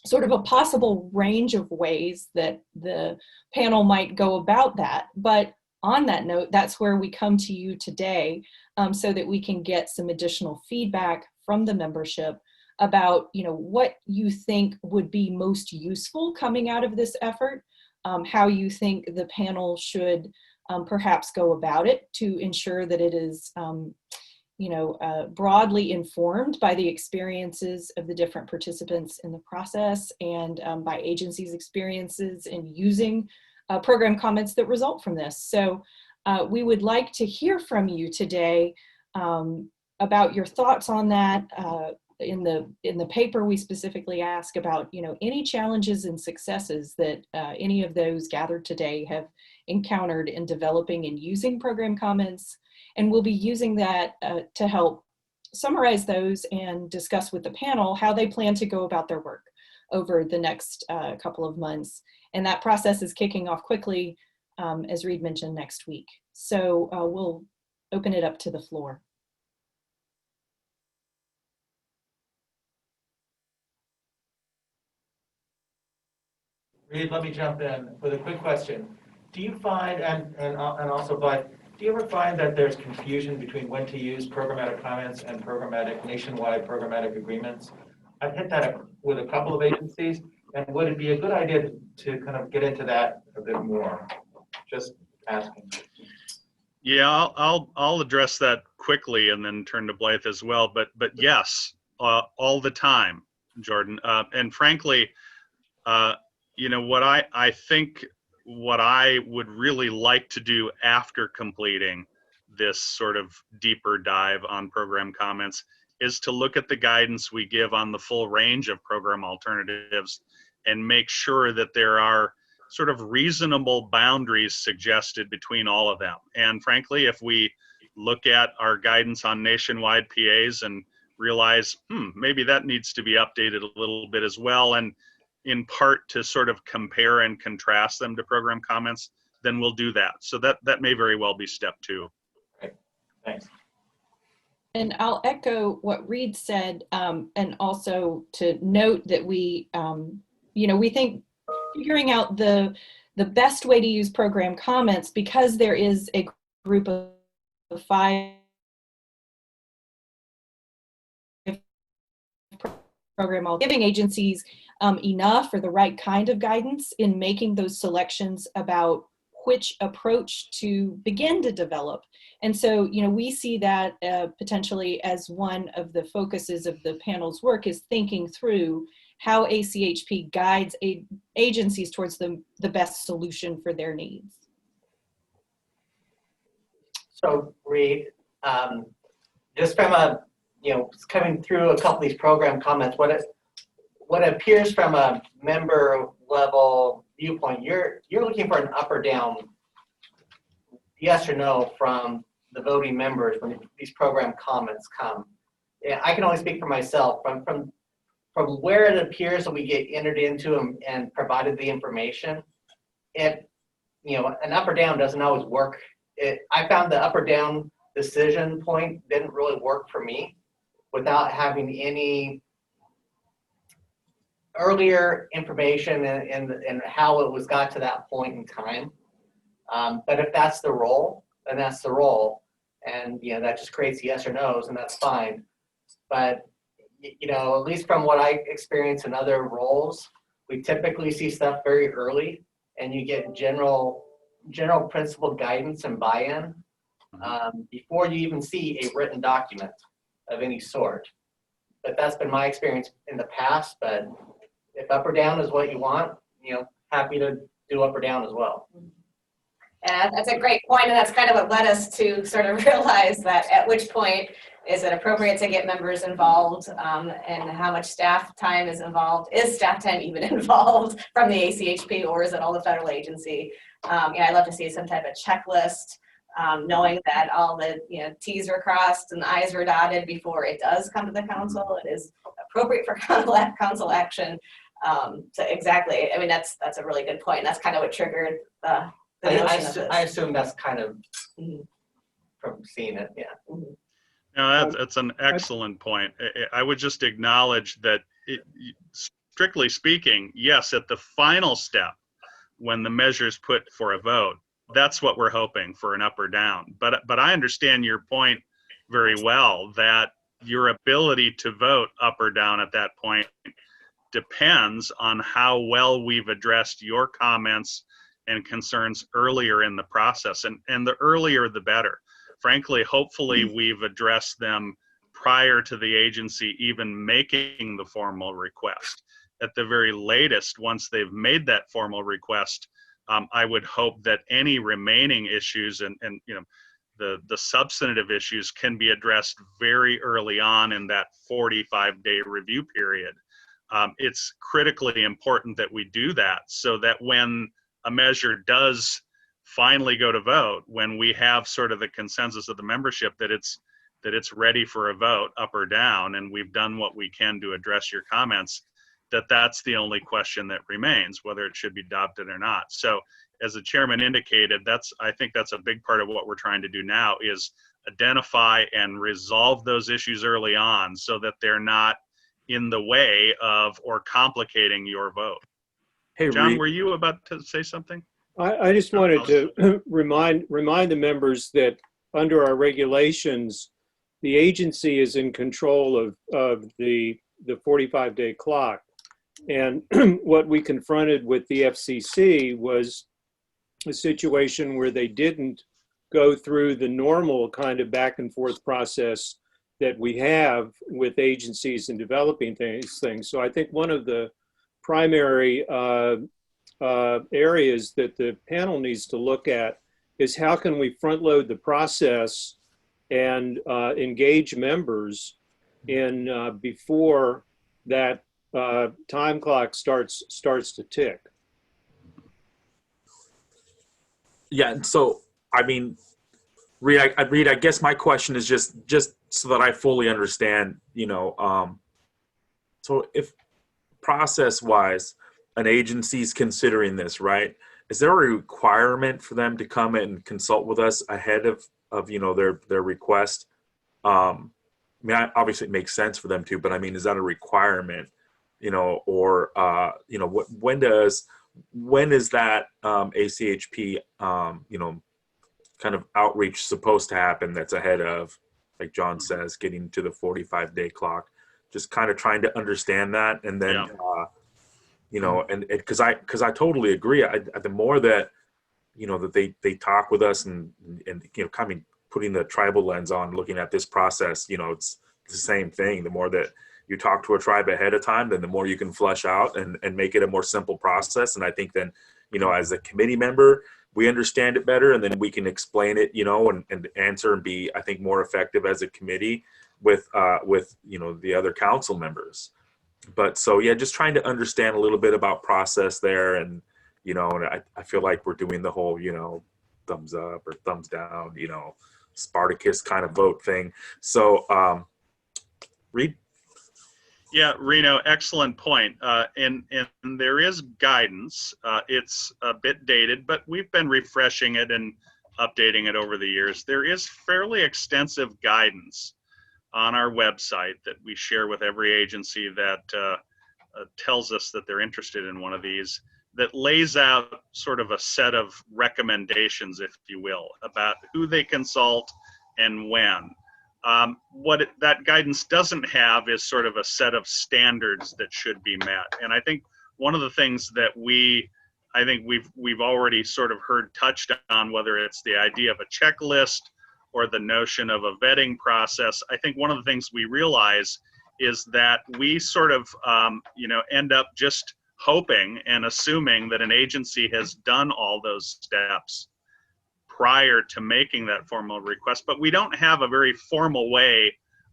sort of a possible range of ways that the panel might go about that. But on that note, that's where we come to you today, so that we can get some additional feedback from the membership about, what you think would be most useful coming out of this effort, how you think the panel should perhaps go about it to ensure that it is broadly informed by the experiences of the different participants in the process and by agencies' experiences in using program comments that result from this. So we would like to hear from you today about your thoughts on that. In the paper, we specifically ask about, any challenges and successes that any of those gathered today have encountered in developing and using program comments. And we'll be using that to help summarize those and discuss with the panel how they plan to go about their work over the next couple of months. And that process is kicking off quickly, as Reed mentioned, next week. So we'll open it up to the floor. Reed, let me jump in with a quick question. Do you find, and also, but do you ever find that there's confusion between when to use programmatic comments and nationwide programmatic agreements? I've hit that with a couple of agencies, and would it be a good idea to kind of get into that a bit more? Just asking. Yeah, I'll address that quickly and then turn to Blythe as well. But yes, all the time, Jordan. And frankly, what I think what I would really like to do after completing this sort of deeper dive on program comments is to look at the guidance we give on the full range of program alternatives and make sure that there are sort of reasonable boundaries suggested between all of them. And frankly, if we look at our guidance on nationwide PAs and realize, maybe that needs to be updated a little bit as well, and in part to sort of compare and contrast them to program comments, then we'll do that. So that may very well be step 2. Great. Thanks. And I'll echo what Reed said, and also to note that we think figuring out the best way to use program comments, because there is a group of 5 program giving agencies enough or the right kind of guidance in making those selections about which approach to begin to develop. And so, we see that potentially as one of the focuses of the panel's work is thinking through how ACHP guides agencies towards the best solution for their needs. So Reed, just from coming through a couple of these program comments, what appears from a member level viewpoint, you're looking for an up or down, yes or no, from the voting members when these program comments come. Yeah, I can only speak for myself. From where it appears that we get entered into and provided the information, an up or down doesn't always work. I found the up or down decision point didn't really work for me without having any earlier information and how it was got to that point in time. But if that's the role, then that's the role. And, that just creates yes or no's, and that's fine. But, at least from what I experience in other roles, we typically see stuff very early, and you get general principle guidance and buy-in before you even see a written document of any sort. But that's been my experience in the past. But if up or down is what you want, happy to do up or down as well. And that's a great point, and that's kind of what led us to sort of realize that at which point is it appropriate to get members involved, and how much staff time is involved. Is staff time even involved from the ACHP, or is it all the federal agency? I'd love to see some type of checklist, knowing that all the T's are crossed and the I's are dotted before it does come to the council. It is appropriate for council action. So exactly, that's a really good point. That's kind of what triggered the notion of this. I assume that's kind of from seeing it, yeah. No, that's an excellent point. I would just acknowledge that, strictly speaking, yes, at the final step, when the measure is put for a vote, That's what we're hoping for, an up or down. But I understand your point very well, that your ability to vote up or down at that point depends on how well we've addressed your comments and concerns earlier in the process. And the earlier, the better. Frankly, hopefully we've addressed them prior to the agency even making the formal request. At the very latest, once they've made that formal request, I would hope that any remaining issues and you know, the substantive issues can be addressed very early on in that 45-day review period. It's critically important that we do that, so that when a measure does finally go to vote, when we have sort of the consensus of the membership that it's ready for a vote up or down, and we've done what we can to address your comments, that's the only question that remains, whether it should be adopted or not. So as the chairman indicated, I think that's a big part of what we're trying to do now, is identify and resolve those issues early on so that they're not in the way of or complicating your vote. Hey, John, Reed. were you about to say something? I just wanted to remind the members that under our regulations, the agency is in control of the 45-day clock. And what we confronted with the FCC was a situation where they didn't go through the normal kind of back and forth process that we have with agencies in developing these things. So I think one of the primary areas that the panel needs to look at is how can we front load the process and engage members in before that time clock starts to tick. Yeah, and so I mean, Reed, I guess my question is just so that I fully understand, you know, so if process-wise, an agency's considering this, right? Is there a requirement for them to come and consult with us ahead of you know, their request? I mean, obviously it makes sense for them to, but I mean, is that a requirement? You know, or you know, when is that ACHP you know, kind of outreach supposed to happen that's ahead of, like John says, getting to the 45-day clock? Just kind of trying to understand that, and then you know, and because I totally agree. The more that, you know, that they talk with us and you know, kind of putting the tribal lens on, looking at this process, you know, it's the same thing. The more that you talk to a tribe ahead of time, then the more you can flesh out and make it a more simple process. And I think then, you know, as a committee member, we understand it better, and then we can explain it, you know, and answer and be, I think, more effective as a committee with you know, the other council members. But so, yeah, just trying to understand a little bit about process there. And, you know, and I feel like we're doing the whole, you know, thumbs up or thumbs down, you know, Spartacus kind of vote thing. So, Reed? Yeah, Reno, excellent point. And there is guidance. It's a bit dated, but we've been refreshing it and updating it over the years. There is fairly extensive guidance on our website that we share with every agency that tells us that they're interested in one of these, that lays out sort of a set of recommendations, if you will, about who they consult and when. That guidance doesn't have is sort of a set of standards that should be met. And I think one of the things that we've already sort of heard touched on, whether it's the idea of a checklist or the notion of a vetting process, I think one of the things we realize is that we sort of, you know, end up just hoping and assuming that an agency has done all those steps prior to making that formal request, but we don't have a very formal way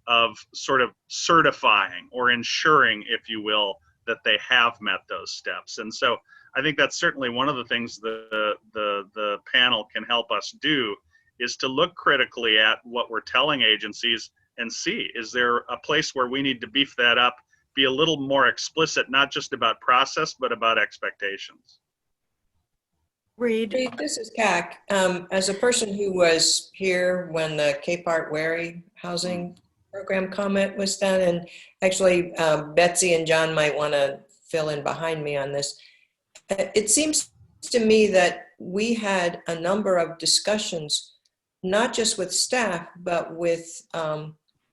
of sort of certifying or ensuring, if you will, that they have met those steps. And so I think that's certainly one of the things the panel can help us do, is to look critically at what we're telling agencies and see, is there a place where we need to beef that up, be a little more explicit, not just about process, but about expectations. Reed, this is CAC. As a person who was here when the Cape Art Wary housing program comment was done, and actually Betsy and John might want to fill in behind me on this. It seems to me that we had a number of discussions, not just with staff, but with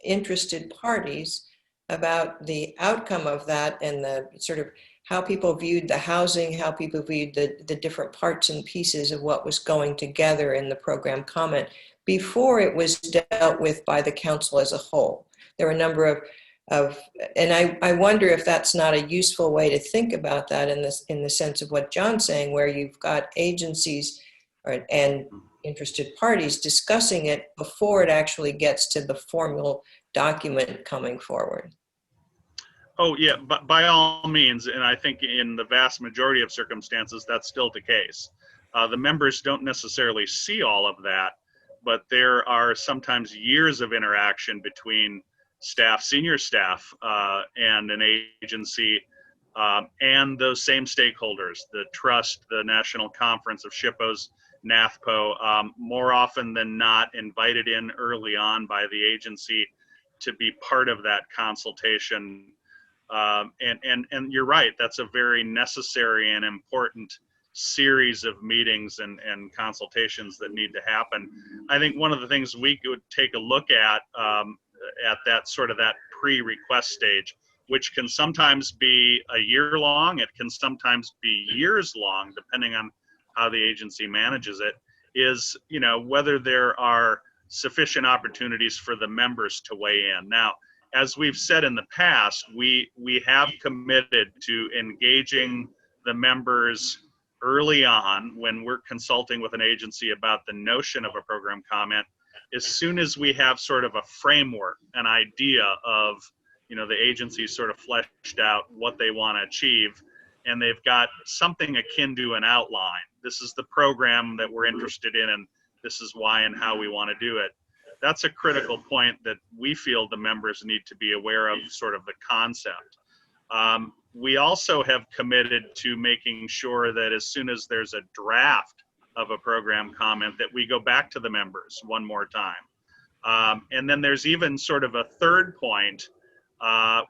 interested parties about the outcome of that and the sort of how people viewed the housing, how people viewed the different parts and pieces of what was going together in the program comment before it was dealt with by the council as a whole. There were a number of and I wonder if that's not a useful way to think about that in the sense of what John's saying, where you've got agencies and interested parties discussing it before it actually gets to the formal document coming forward. Oh, yeah, but by all means, and I think in the vast majority of circumstances, that's still the case. The members don't necessarily see all of that, but there are sometimes years of interaction between staff, senior staff, and an agency, and those same stakeholders, the trust, the National Conference of SHPOs, NAFPO, more often than not invited in early on by the agency to be part of that consultation. And you're right, that's a very necessary and important series of meetings and consultations that need to happen. I think one of the things we could take a look at that sort of that pre-request stage, which can sometimes be a year long, it can sometimes be years long, depending on how the agency manages it, is, you know, whether there are sufficient opportunities for the members to weigh in. Now, as we've said in the past, we have committed to engaging the members early on when we're consulting with an agency about the notion of a program comment, as soon as we have sort of a framework, an idea of, you know, the agency sort of fleshed out what they want to achieve, and they've got something akin to an outline. This is the program that we're interested in, and this is why and how we want to do it. That's a critical point that we feel the members need to be aware of, sort of the concept. We also have committed to making sure that as soon as there's a draft of a program comment, that we go back to the members one more time. And then there's even sort of a third point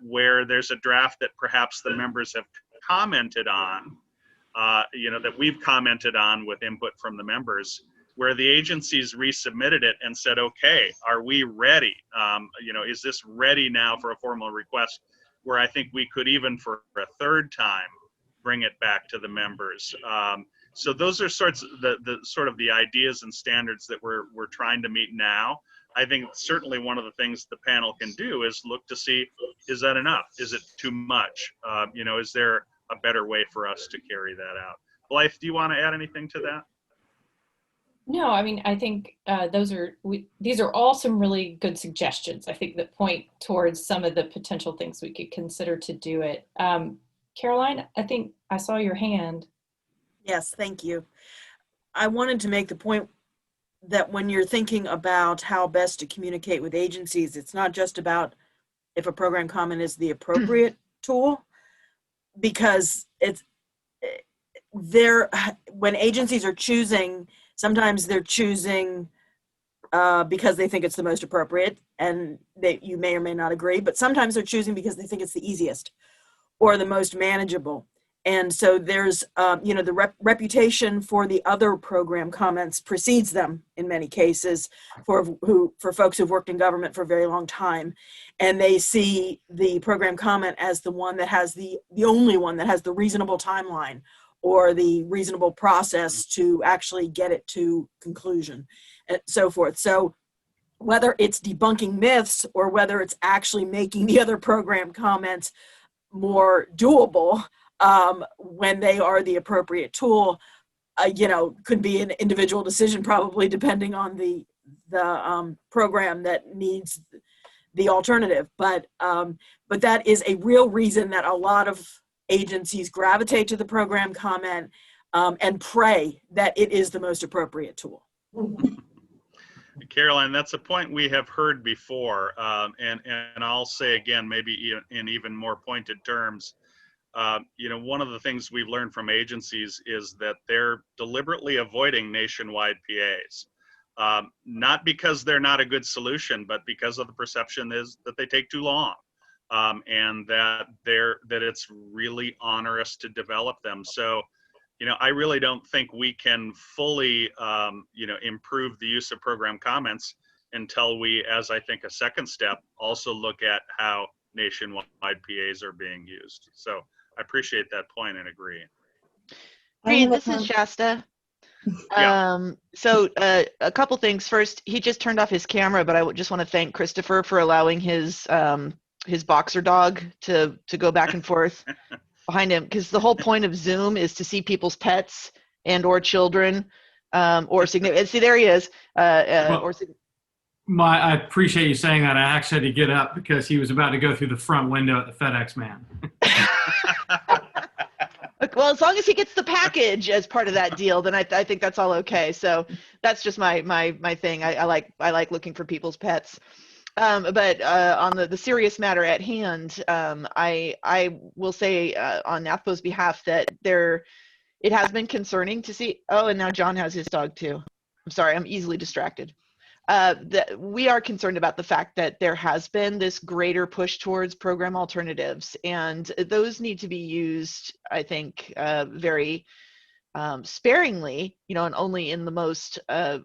where there's a draft that perhaps the members have commented on, you know, that we've commented on with input from the members, where the agencies resubmitted it and said, okay, are we ready? You know, is this ready now for a formal request? Where I think we could even for a third time bring it back to the members. So those are sorts of the sort of the ideas and standards that we're trying to meet now. I think certainly one of the things the panel can do is look to see, is that enough? Is it too much? You know, is there a better way for us to carry that out? Blythe, do you want to add anything to that? No, I mean, I think these are all some really good suggestions, I think, that point towards some of the potential things we could consider to do it. Caroline, I think I saw your hand. Yes, thank you. I wanted to make the point that when you're thinking about how best to communicate with agencies, it's not just about if a program comment is the appropriate tool, because when agencies are choosing, sometimes they're choosing because they think it's the most appropriate, and you may or may not agree, but sometimes they're choosing because they think it's the easiest or the most manageable. And so there's, you know, the reputation for the other program comments precedes them in many cases for folks who've worked in government for a very long time. And they see the program comment as the one that has the only one that has the reasonable timeline or the reasonable process to actually get it to conclusion and so forth. So whether it's debunking myths or whether it's actually making the other program comments more doable, when they are the appropriate tool, you know, could be an individual decision, probably depending on the program that needs the alternative. But that is a real reason that a lot of agencies gravitate to the program comment and pray that it is the most appropriate tool. Caroline, that's a point we have heard before, and I'll say again, maybe in even more pointed terms. You know, one of the things we've learned from agencies is that they're deliberately avoiding nationwide PAs, not because they're not a good solution, but because of the perception is that they take too long, and that it's really onerous to develop them. So I really don't think we can fully, improve the use of program comments until we, as I think a second step, also look at how nationwide PAs are being used. So I appreciate that point and agree. Reed, this is Shasta. Yeah. So a couple things. First, he just turned off his camera, but I just want to thank Christopher for allowing his boxer dog to go back and forth behind him, because the whole point of Zoom is to see people's pets and or children or significant. See, there he is. I appreciate you saying that. I actually had to get up because he was about to go through the front window at the FedEx man. Well, as long as he gets the package as part of that deal, then I think that's all okay. So that's just my thing. I like looking for people's pets. But on the serious matter at hand, I will say on NAFPO's behalf that it has been concerning to see. Oh, and now John has his dog too. I'm sorry, I'm easily distracted. That we are concerned about the fact that there has been this greater push towards program alternatives, and those need to be used, I think, very sparingly, and only in the most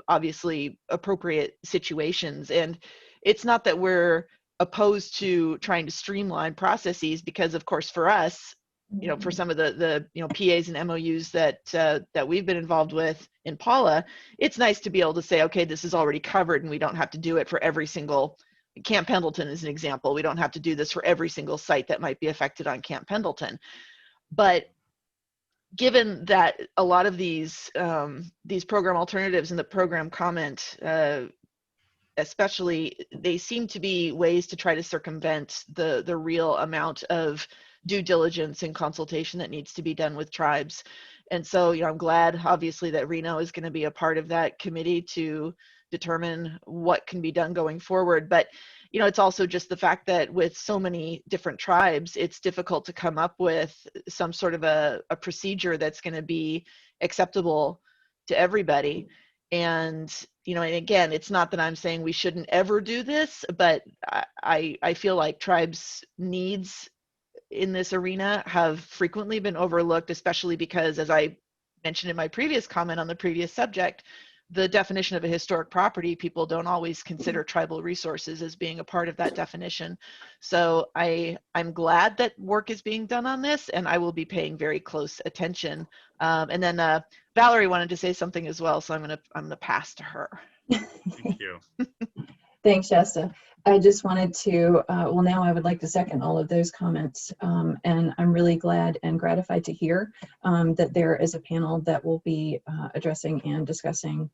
obviously appropriate situations. And it's not that we're opposed to trying to streamline processes, because of course for us, for some of the PAs and MOUs that we've been involved with in Paula, it's nice to be able to say, okay, this is already covered and we don't have to do it for every single, Camp Pendleton is an example. We don't have to do this for every single site that might be affected on Camp Pendleton. But given that a lot of these program alternatives and the program comment, especially, they seem to be ways to try to circumvent the real amount of due diligence and consultation that needs to be done with tribes. And so, I'm glad, obviously, that Reno is going to be a part of that committee to determine what can be done going forward. But, it's also just the fact that with so many different tribes, it's difficult to come up with some sort of a procedure that's going to be acceptable to everybody. And, and again, it's not that I'm saying we shouldn't ever do this, but I feel like tribes' needs in this arena have frequently been overlooked, especially because, as I mentioned in my previous comment on the previous subject, the definition of a historic property, people don't always consider tribal resources as being a part of that definition. So I'm glad that work is being done on this, and I will be paying very close attention. And then Valerie wanted to say something as well, so I'm gonna pass to her. Thank you. Thanks, Shasta. I just wanted to, well, now I would like to second all of those comments. And I'm really glad and gratified to hear that there is a panel that will be addressing and discussing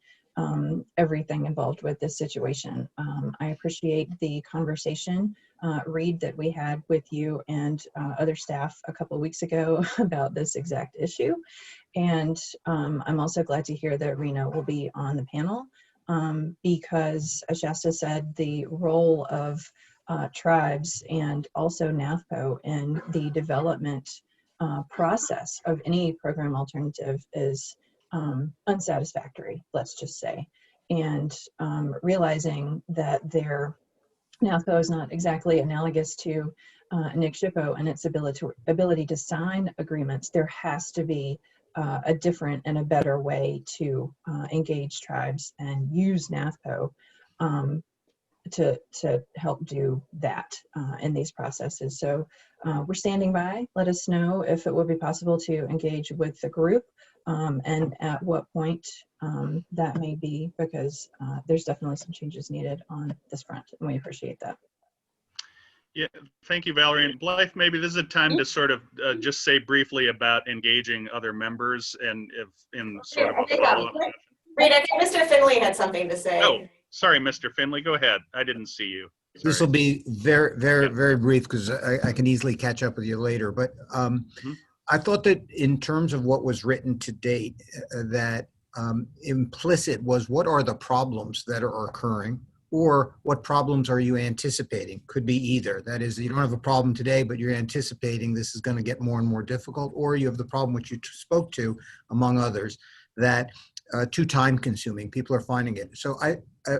everything involved with this situation. I appreciate the conversation, Reed, that we had with you and other staff a couple of weeks ago about this exact issue. And I'm also glad to hear that Reno will be on the panel. Because, as Shasta said, the role of tribes and also NAFPO in the development process of any program alternative is unsatisfactory, let's just say. And realizing that NAFPO is not exactly analogous to NICSHPO and its ability to sign agreements, there has to be a different and a better way to engage tribes and use NAFPO to help do that in these processes. So we're standing by. Let us know if it would be possible to engage with the group and at what point that may be, because there's definitely some changes needed on this front, and we appreciate that. Yeah, thank you, Valerie. And Blythe, maybe this is a time to sort of just say briefly about engaging other members and if in sort of a follow-up. Reed, I think Mr. Finley had something to say. Oh, sorry, Mr. Finley, go ahead. I didn't see you. Sorry. This will be very, very, very brief because I can easily catch up with you later. But I thought that in terms of what was written to date, that implicit was what are the problems that are occurring, or what problems are you anticipating? Could be either. That is, you don't have a problem today, but you're anticipating this is going to get more and more difficult, or you have the problem which you spoke to, among others, that too time consuming. People are finding it. So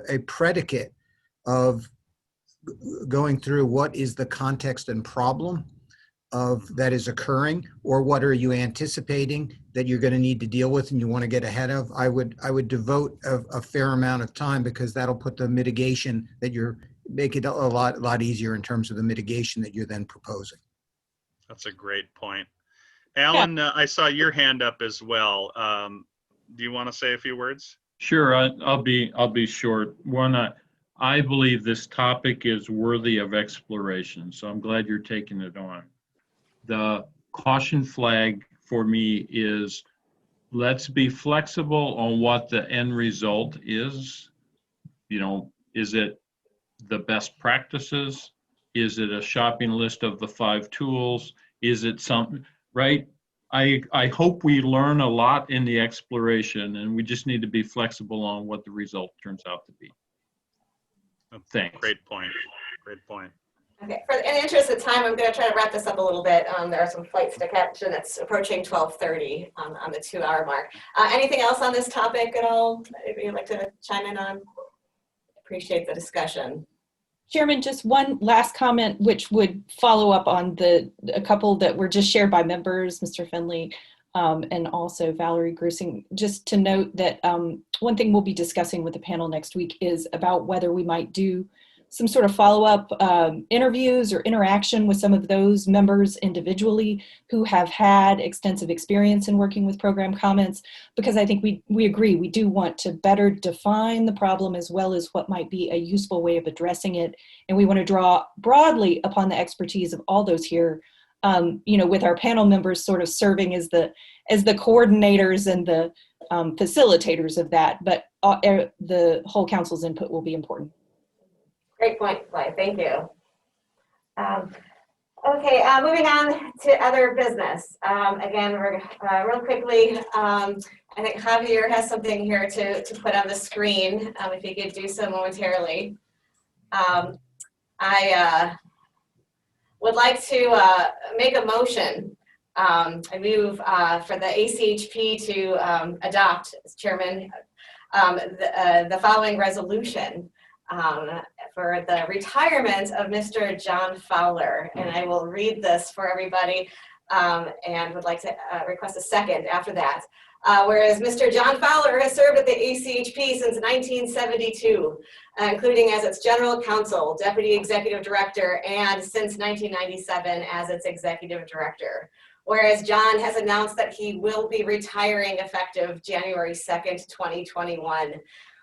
a predicate of going through what is the context and problem of that is occurring, or what are you anticipating, that you're going to need to deal with and you want to get ahead of, I would devote a fair amount of time, because that'll put the mitigation that make it a lot easier in terms of the mitigation that you're then proposing. That's a great point. Alan, I saw your hand up as well. Do you want to say a few words? Sure, I'll be short. One, I believe this topic is worthy of exploration, so I'm glad you're taking it on. The caution flag for me is, let's be flexible on what the end result is. You know, is it the best practices? Is it a shopping list of the 5 tools? Is it something, right? I hope we learn a lot in the exploration, and we just need to be flexible on what the result turns out to be. Thanks. Great point. Great point. Okay, in the interest of time, I'm going to try to wrap this up a little bit. There are some flights to catch, and it's approaching 12:30 on the 2-hour mark. Anything else on this topic at all? Anybody would like to chime in on? Appreciate the discussion. Chairman, just one last comment, which would follow up on a couple that were just shared by members, Mr. Finley, and also Valerie Grusing. Just to note that one thing we'll be discussing with the panel next week is about whether we might do some sort of follow-up interviews or interaction with some of those members individually who have had extensive experience in working with program comments, because I think we agree, we do want to better define the problem as well as what might be a useful way of addressing it. And we want to draw broadly upon the expertise of all those here, you know, with our panel members sort of serving as the coordinators and the facilitators of that, but the whole council's input will be important. Great point, Blythe. Thank you. Okay, moving on to other business. Again, we're real quickly, I think Javier has something here to put on the screen, if he could do so momentarily. I would like to make a motion. I move for the ACHP to adopt, as chairman, the following resolution. For the retirement of Mr. John Fowler. And I will read this for everybody and would like to request a second after that. Whereas Mr. John Fowler has served at the ACHP since 1972, including as its general counsel, deputy executive director, and since 1997 as its executive director. Whereas John has announced that he will be retiring effective January 2nd, 2021.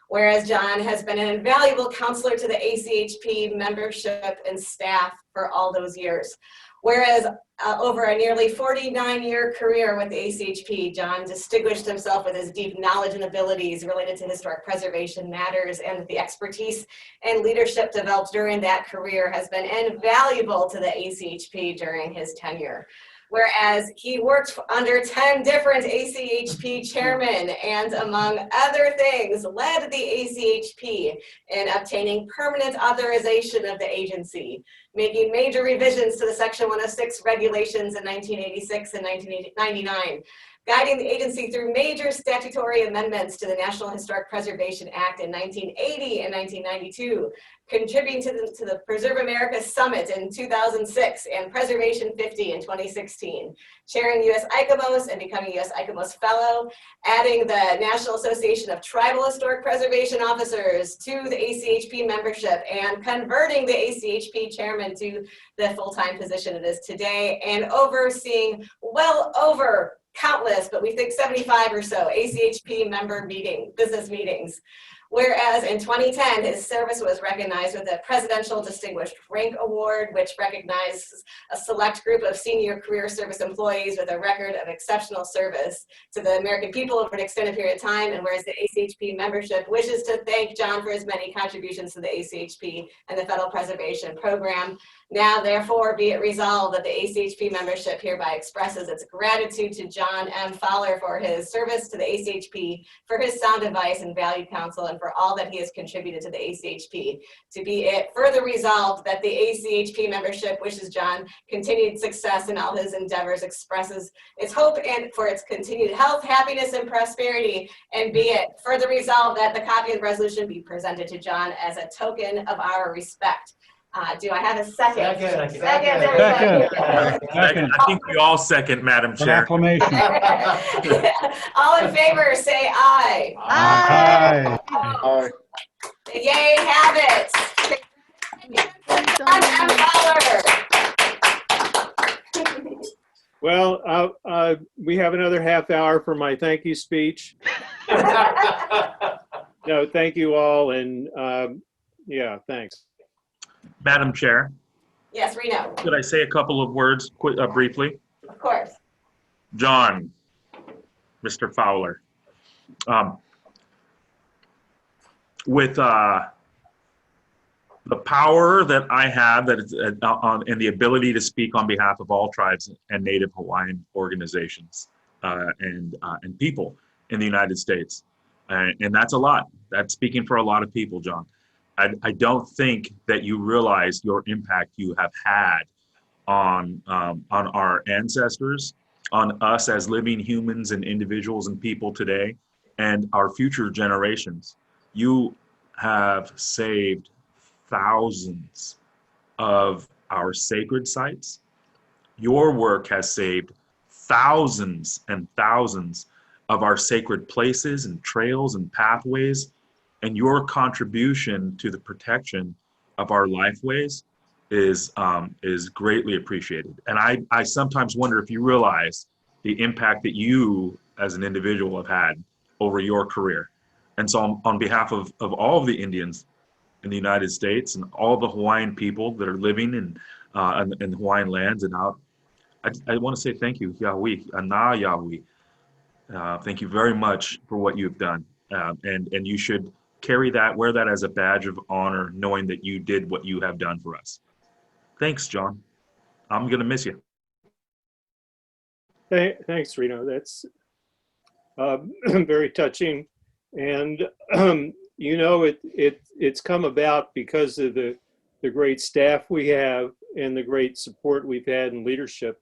Whereas John has been an invaluable counselor to the ACHP membership and staff for all those years. Whereas over a nearly 49-year career with the ACHP, John distinguished himself with his deep knowledge and abilities related to historic preservation matters, and the expertise and leadership developed during that career has been invaluable to the ACHP during his tenure. Whereas he worked under 10 different ACHP chairmen and, among other things, led the ACHP in obtaining permanent authorization of the agency, making major revisions to the Section 106 regulations in 1986 and 1999, guiding the agency through major statutory amendments to the National Historic Preservation Act in 1980 and 1992, contributing to the Preserve America Summit in 2006 and Preservation 50 in 2016, chairing US ICOMOS and becoming US ICOMOS Fellow, adding the National Association of Tribal Historic Preservation Officers to the ACHP membership, and converting the ACHP chairman to the full-time position it is today, and overseeing well over countless, but we think 75 or so ACHP member business meetings. Whereas in 2010, his service was recognized with the Presidential Distinguished Rank Award, which recognizes a select group of senior career service employees with a record of exceptional service to the American people over an extended period of time. And whereas the ACHP membership wishes to thank John for his many contributions to the ACHP and the Federal Preservation Program, now therefore be it resolved that the ACHP membership hereby expresses its gratitude to John M. Fowler for his service to the ACHP, for his sound advice and valued counsel, and for all that he has contributed to the ACHP. To be it further resolved that the ACHP membership wishes John continued success in all his endeavors, expresses its hope and for its continued health, happiness, and prosperity, and be it further resolved that the copy of the resolution be presented to John as a token of our respect. Do I have a second? Second. Second, everybody. Second. I think we all second, Madam An Chair. acclamation. All in favor, say aye. Aye. The yay have it. Well, we have another half hour for my thank you speech. No, thank you all, and yeah, thanks. Madam Chair, Yes, Reno. could I say a couple of words briefly? Of course. John, Mr. Fowler, with the power that I have that is, and the ability to speak on behalf of all tribes and Native Hawaiian organizations and people in the United States. And that's a lot. That's speaking for a lot of people, John. I don't think that you realize your impact you have had on our ancestors, on us as living humans and individuals and people today, and our future generations. You have saved thousands of our sacred sites. Your work has saved thousands and thousands of our sacred places and trails and pathways, and your contribution to the protection of our lifeways is greatly appreciated. And I sometimes wonder if you realize the impact that you as an individual have had over your career. And so on behalf of all of the Indians in the United States and all the Hawaiian people that are living in Hawaiian lands and out, I want to say thank you, Yahweh, Ana Yahweh. Thank you very much for what you've done. And you should wear that as a badge of honor, knowing that you did what you have done for us. Thanks, John. I'm going to miss you. Thanks, Reno. That's very touching. And, you know, it's come about because of the great staff we have and the great support we've had in leadership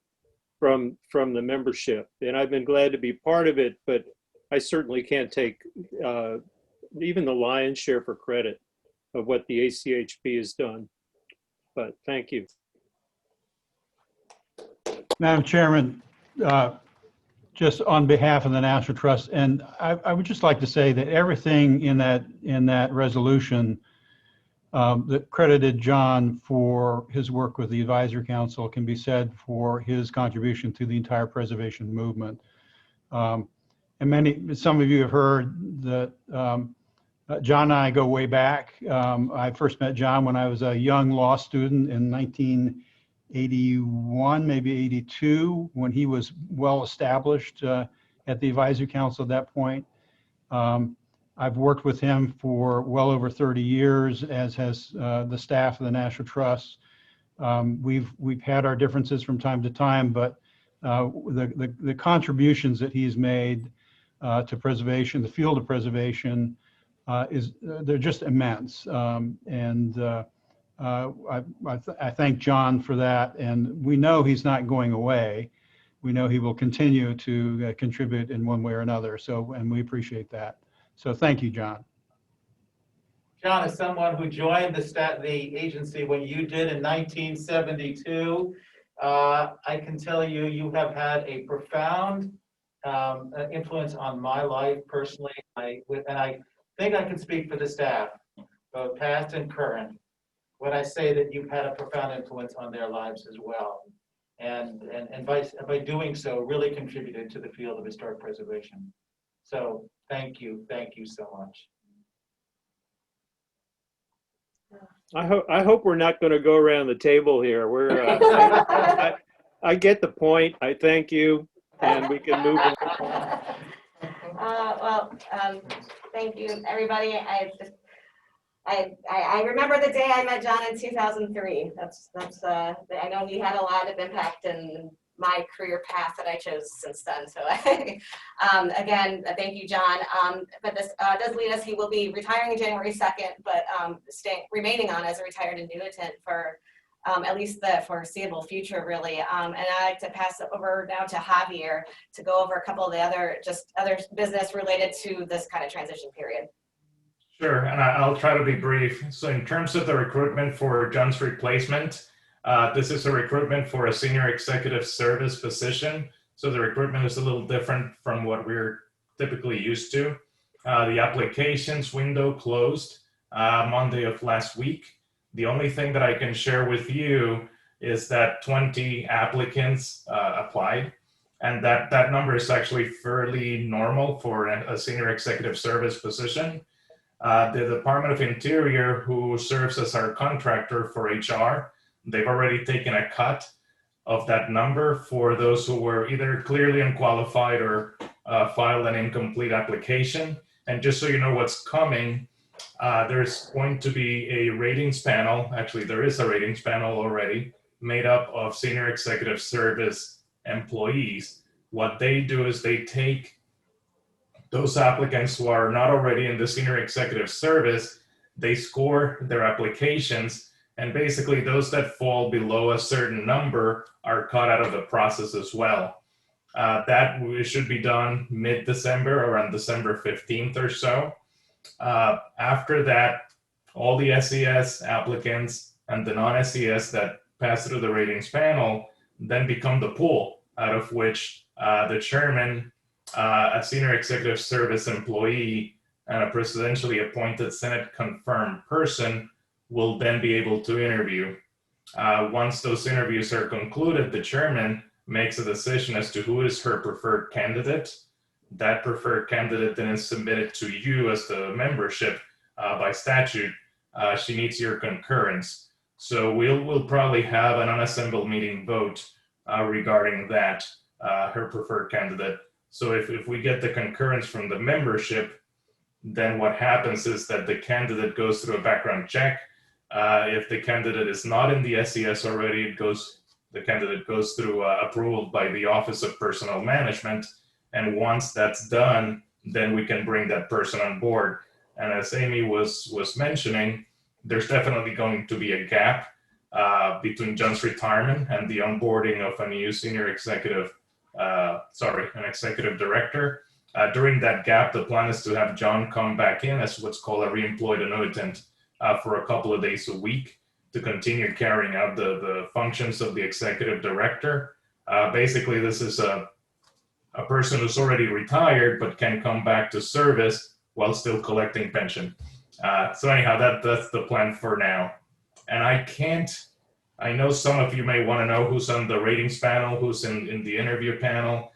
from the membership. And I've been glad to be part of it, but I certainly can't take even the lion's share for credit of what the ACHP has done. But thank you. Madam Chairman, just on behalf of the National Trust, and I would just like to say that everything in that resolution that credited John for his work with the Advisory Council can be said for his contribution to the entire preservation movement. And some of you have heard that John and I go way back. I first met John when I was a young law student in 1981, maybe 82, when he was well established at the Advisory Council at that point. I've worked with him for well over 30 years, as has the staff of the National Trust. We've had our differences from time to time, but the contributions that he's made to preservation, the field of preservation, they're just immense. I thank John for that, and we know he's not going away. We know he will continue to contribute in one way or another. And we appreciate that. So thank you, John. John, as someone who joined the agency when you did in 1972, I can tell you, you have had a profound influence on my life personally. And I think I can speak for the staff, both past and current, when I say that you've had a profound influence on their lives as well. And by doing so, really contributed to the field of historic preservation. So thank you so much. I hope we're not going to go around the table here. I get the point. I thank you, and we can move on. Thank you, everybody. I remember the day I met John in 2003. I know he had a lot of impact in my career path that I chose since then. So again, thank you, John. But this does lead us, he will be retiring January 2nd, but remaining on as a retired annuitant for at least the foreseeable future, really. And I'd like to pass it over now to Javier to go over a couple of the other business related to this kind of transition period. Sure, and I'll try to be brief. So in terms of the recruitment for John's replacement, this is a recruitment for a senior executive service position. So the recruitment is a little different from what we're typically used to. The applications window closed Monday of last week. The only thing that I can share with you is that 20 applicants applied. And that number is actually fairly normal for a senior executive service position. The Department of Interior, who serves as our contractor for HR, they've already taken a cut of that number for those who were either clearly unqualified or filed an incomplete application. And just so you know what's coming, there's going to be a ratings panel. Actually, there is a ratings panel already made up of senior executive service employees. What they do is they take those applicants who are not already in the senior executive service, they score their applications, and basically those that fall below a certain number are cut out of the process as well. That should be done mid-December, around December 15th or so. After that, all the SES applicants and the non-SES that pass through the ratings panel then become the pool out of which the chairman, a senior executive service employee, and a presidentially appointed Senate confirmed person will then be able to interview. Once those interviews are concluded, the chairman makes a decision as to who is her preferred candidate. That preferred candidate then is submitted to you as the membership by statute. She needs your concurrence. So we'll probably have an unassembled meeting vote regarding that, her preferred candidate. So if we get the concurrence from the membership, then what happens is that the candidate goes through a background check. If the candidate is not in the SES already, the candidate goes through approval by the Office of Personnel Management. And once that's done, then we can bring that person on board. And as Amy was mentioning, there's definitely going to be a gap between John's retirement and the onboarding of a new senior executive, an executive director. During that gap, the plan is to have John come back in as what's called a reemployed annuitant for a couple of days a week to continue carrying out the functions of the executive director. Basically, this is a person who's already retired but can come back to service while still collecting pension. So anyhow, that's the plan for now. And I know some of you may want to know who's on the ratings panel, who's in the interview panel,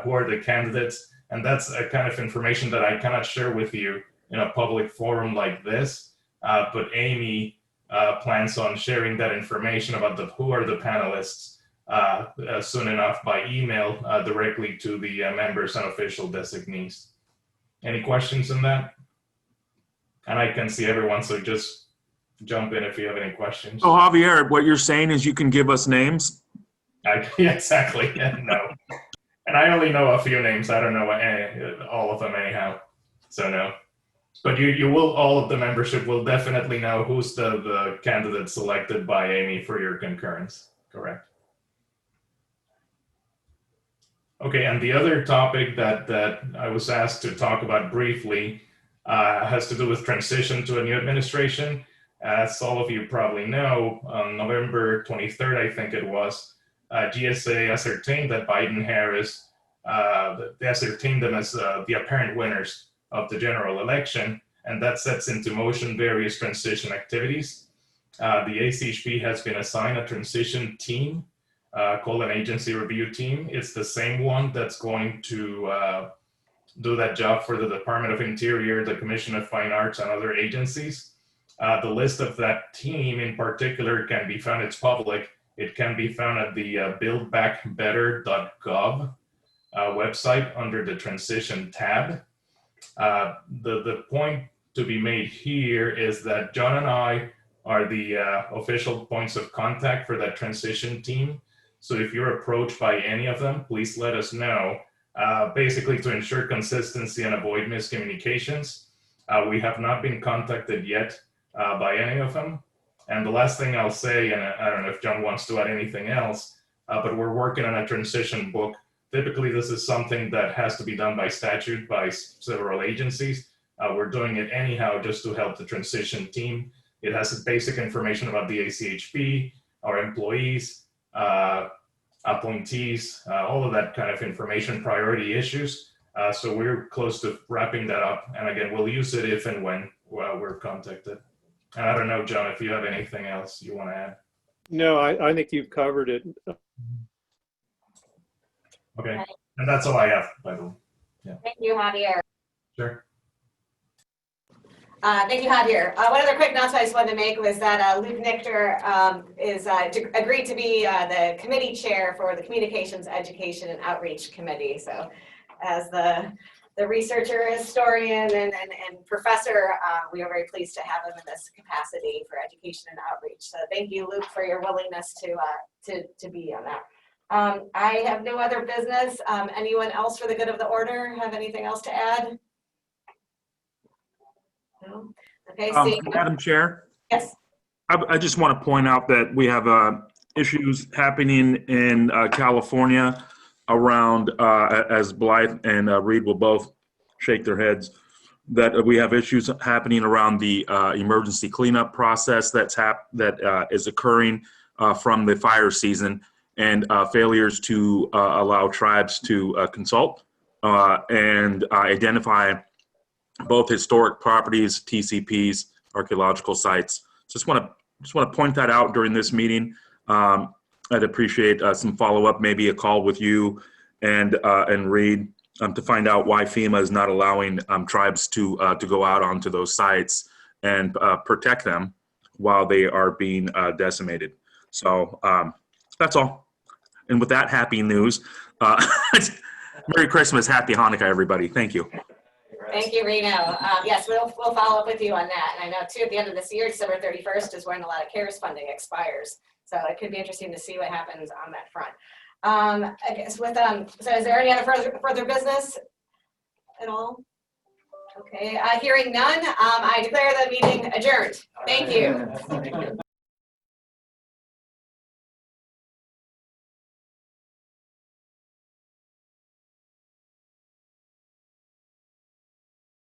who are the candidates. And that's a kind of information that I cannot share with you in a public forum like this. But Amy plans on sharing that information about who are the panelists soon enough by email directly to the members and official designees. Any questions on that? And I can see everyone, so just jump in if you have any questions. So Javier, what you're saying is you can give us names? Yeah, exactly. No. And I only know a few names. I don't know all of them anyhow. So no. But you will, all of the membership will definitely know who's the candidate selected by Amy for your concurrence. Correct. Okay, and the other topic that I was asked to talk about briefly has to do with transition to a new administration. As all of you probably know, on November 23rd, I think it was, GSA ascertained that Biden-Harris, they ascertained them as the apparent winners of the general election, and that sets into motion various transition activities. The ACHP has been assigned a transition team called an agency review team. It's the same one that's going to do that job for the Department of Interior, the Commission of Fine Arts, and other agencies. The list of that team in particular can be found, it's public. It can be found at the buildbackbetter.gov website under the transition tab. The point to be made here is that John and I are the official points of contact for that transition team. So if you're approached by any of them, please let us know, basically to ensure consistency and avoid miscommunications. We have not been contacted yet by any of them. And the last thing I'll say, and I don't know if John wants to add anything else, but we're working on a transition book. Typically, this is something that has to be done by statute by several agencies. We're doing it anyhow just to help the transition team. It has basic information about the ACHP, our employees, appointees, all of that kind of information, priority issues. So we're close to wrapping that up. And again, we'll use it if and when we're contacted. And I don't know, John, if you have anything else you want to add. No, I think you've covered it. Okay. And that's all I have, by the way. Yeah. Thank you, Javier. Sure. Thank you, Javier. One other quick announcement I just wanted to make was that Luke Nichter is agreed to be the committee chair for the Communications, Education, and Outreach Committee. So as the researcher, historian, and professor, we are very pleased to have him in this capacity for education and outreach. So thank you, Luke, for your willingness to be on that. I have no other business. Anyone else for the good of the order have anything else to add? No? Okay, see. Madam Chair, Yes. I just want to point out that we have issues happening in California around, as Blythe and Reed will both shake their heads, that we have issues happening around the emergency cleanup process that is occurring from the fire season, and failures to allow tribes to consult and identify both historic properties, TCPs, archaeological sites. Just want to point that out during this meeting. I'd appreciate some follow-up, maybe a call with you and Reed to find out why FEMA is not allowing tribes to go out onto those sites and protect them while they are being decimated. So that's all. And with that happy news, Merry Christmas, Happy Hanukkah, everybody. Thank you. Thank you, Reno. Yes, we'll follow up with you on that. And I know too, at the end of this year, December 31st is when a lot of CARES funding expires. So it could be interesting to see what happens on that front. I guess with so is there any other further business at all? Okay, hearing none, I declare the meeting adjourned. Thank you.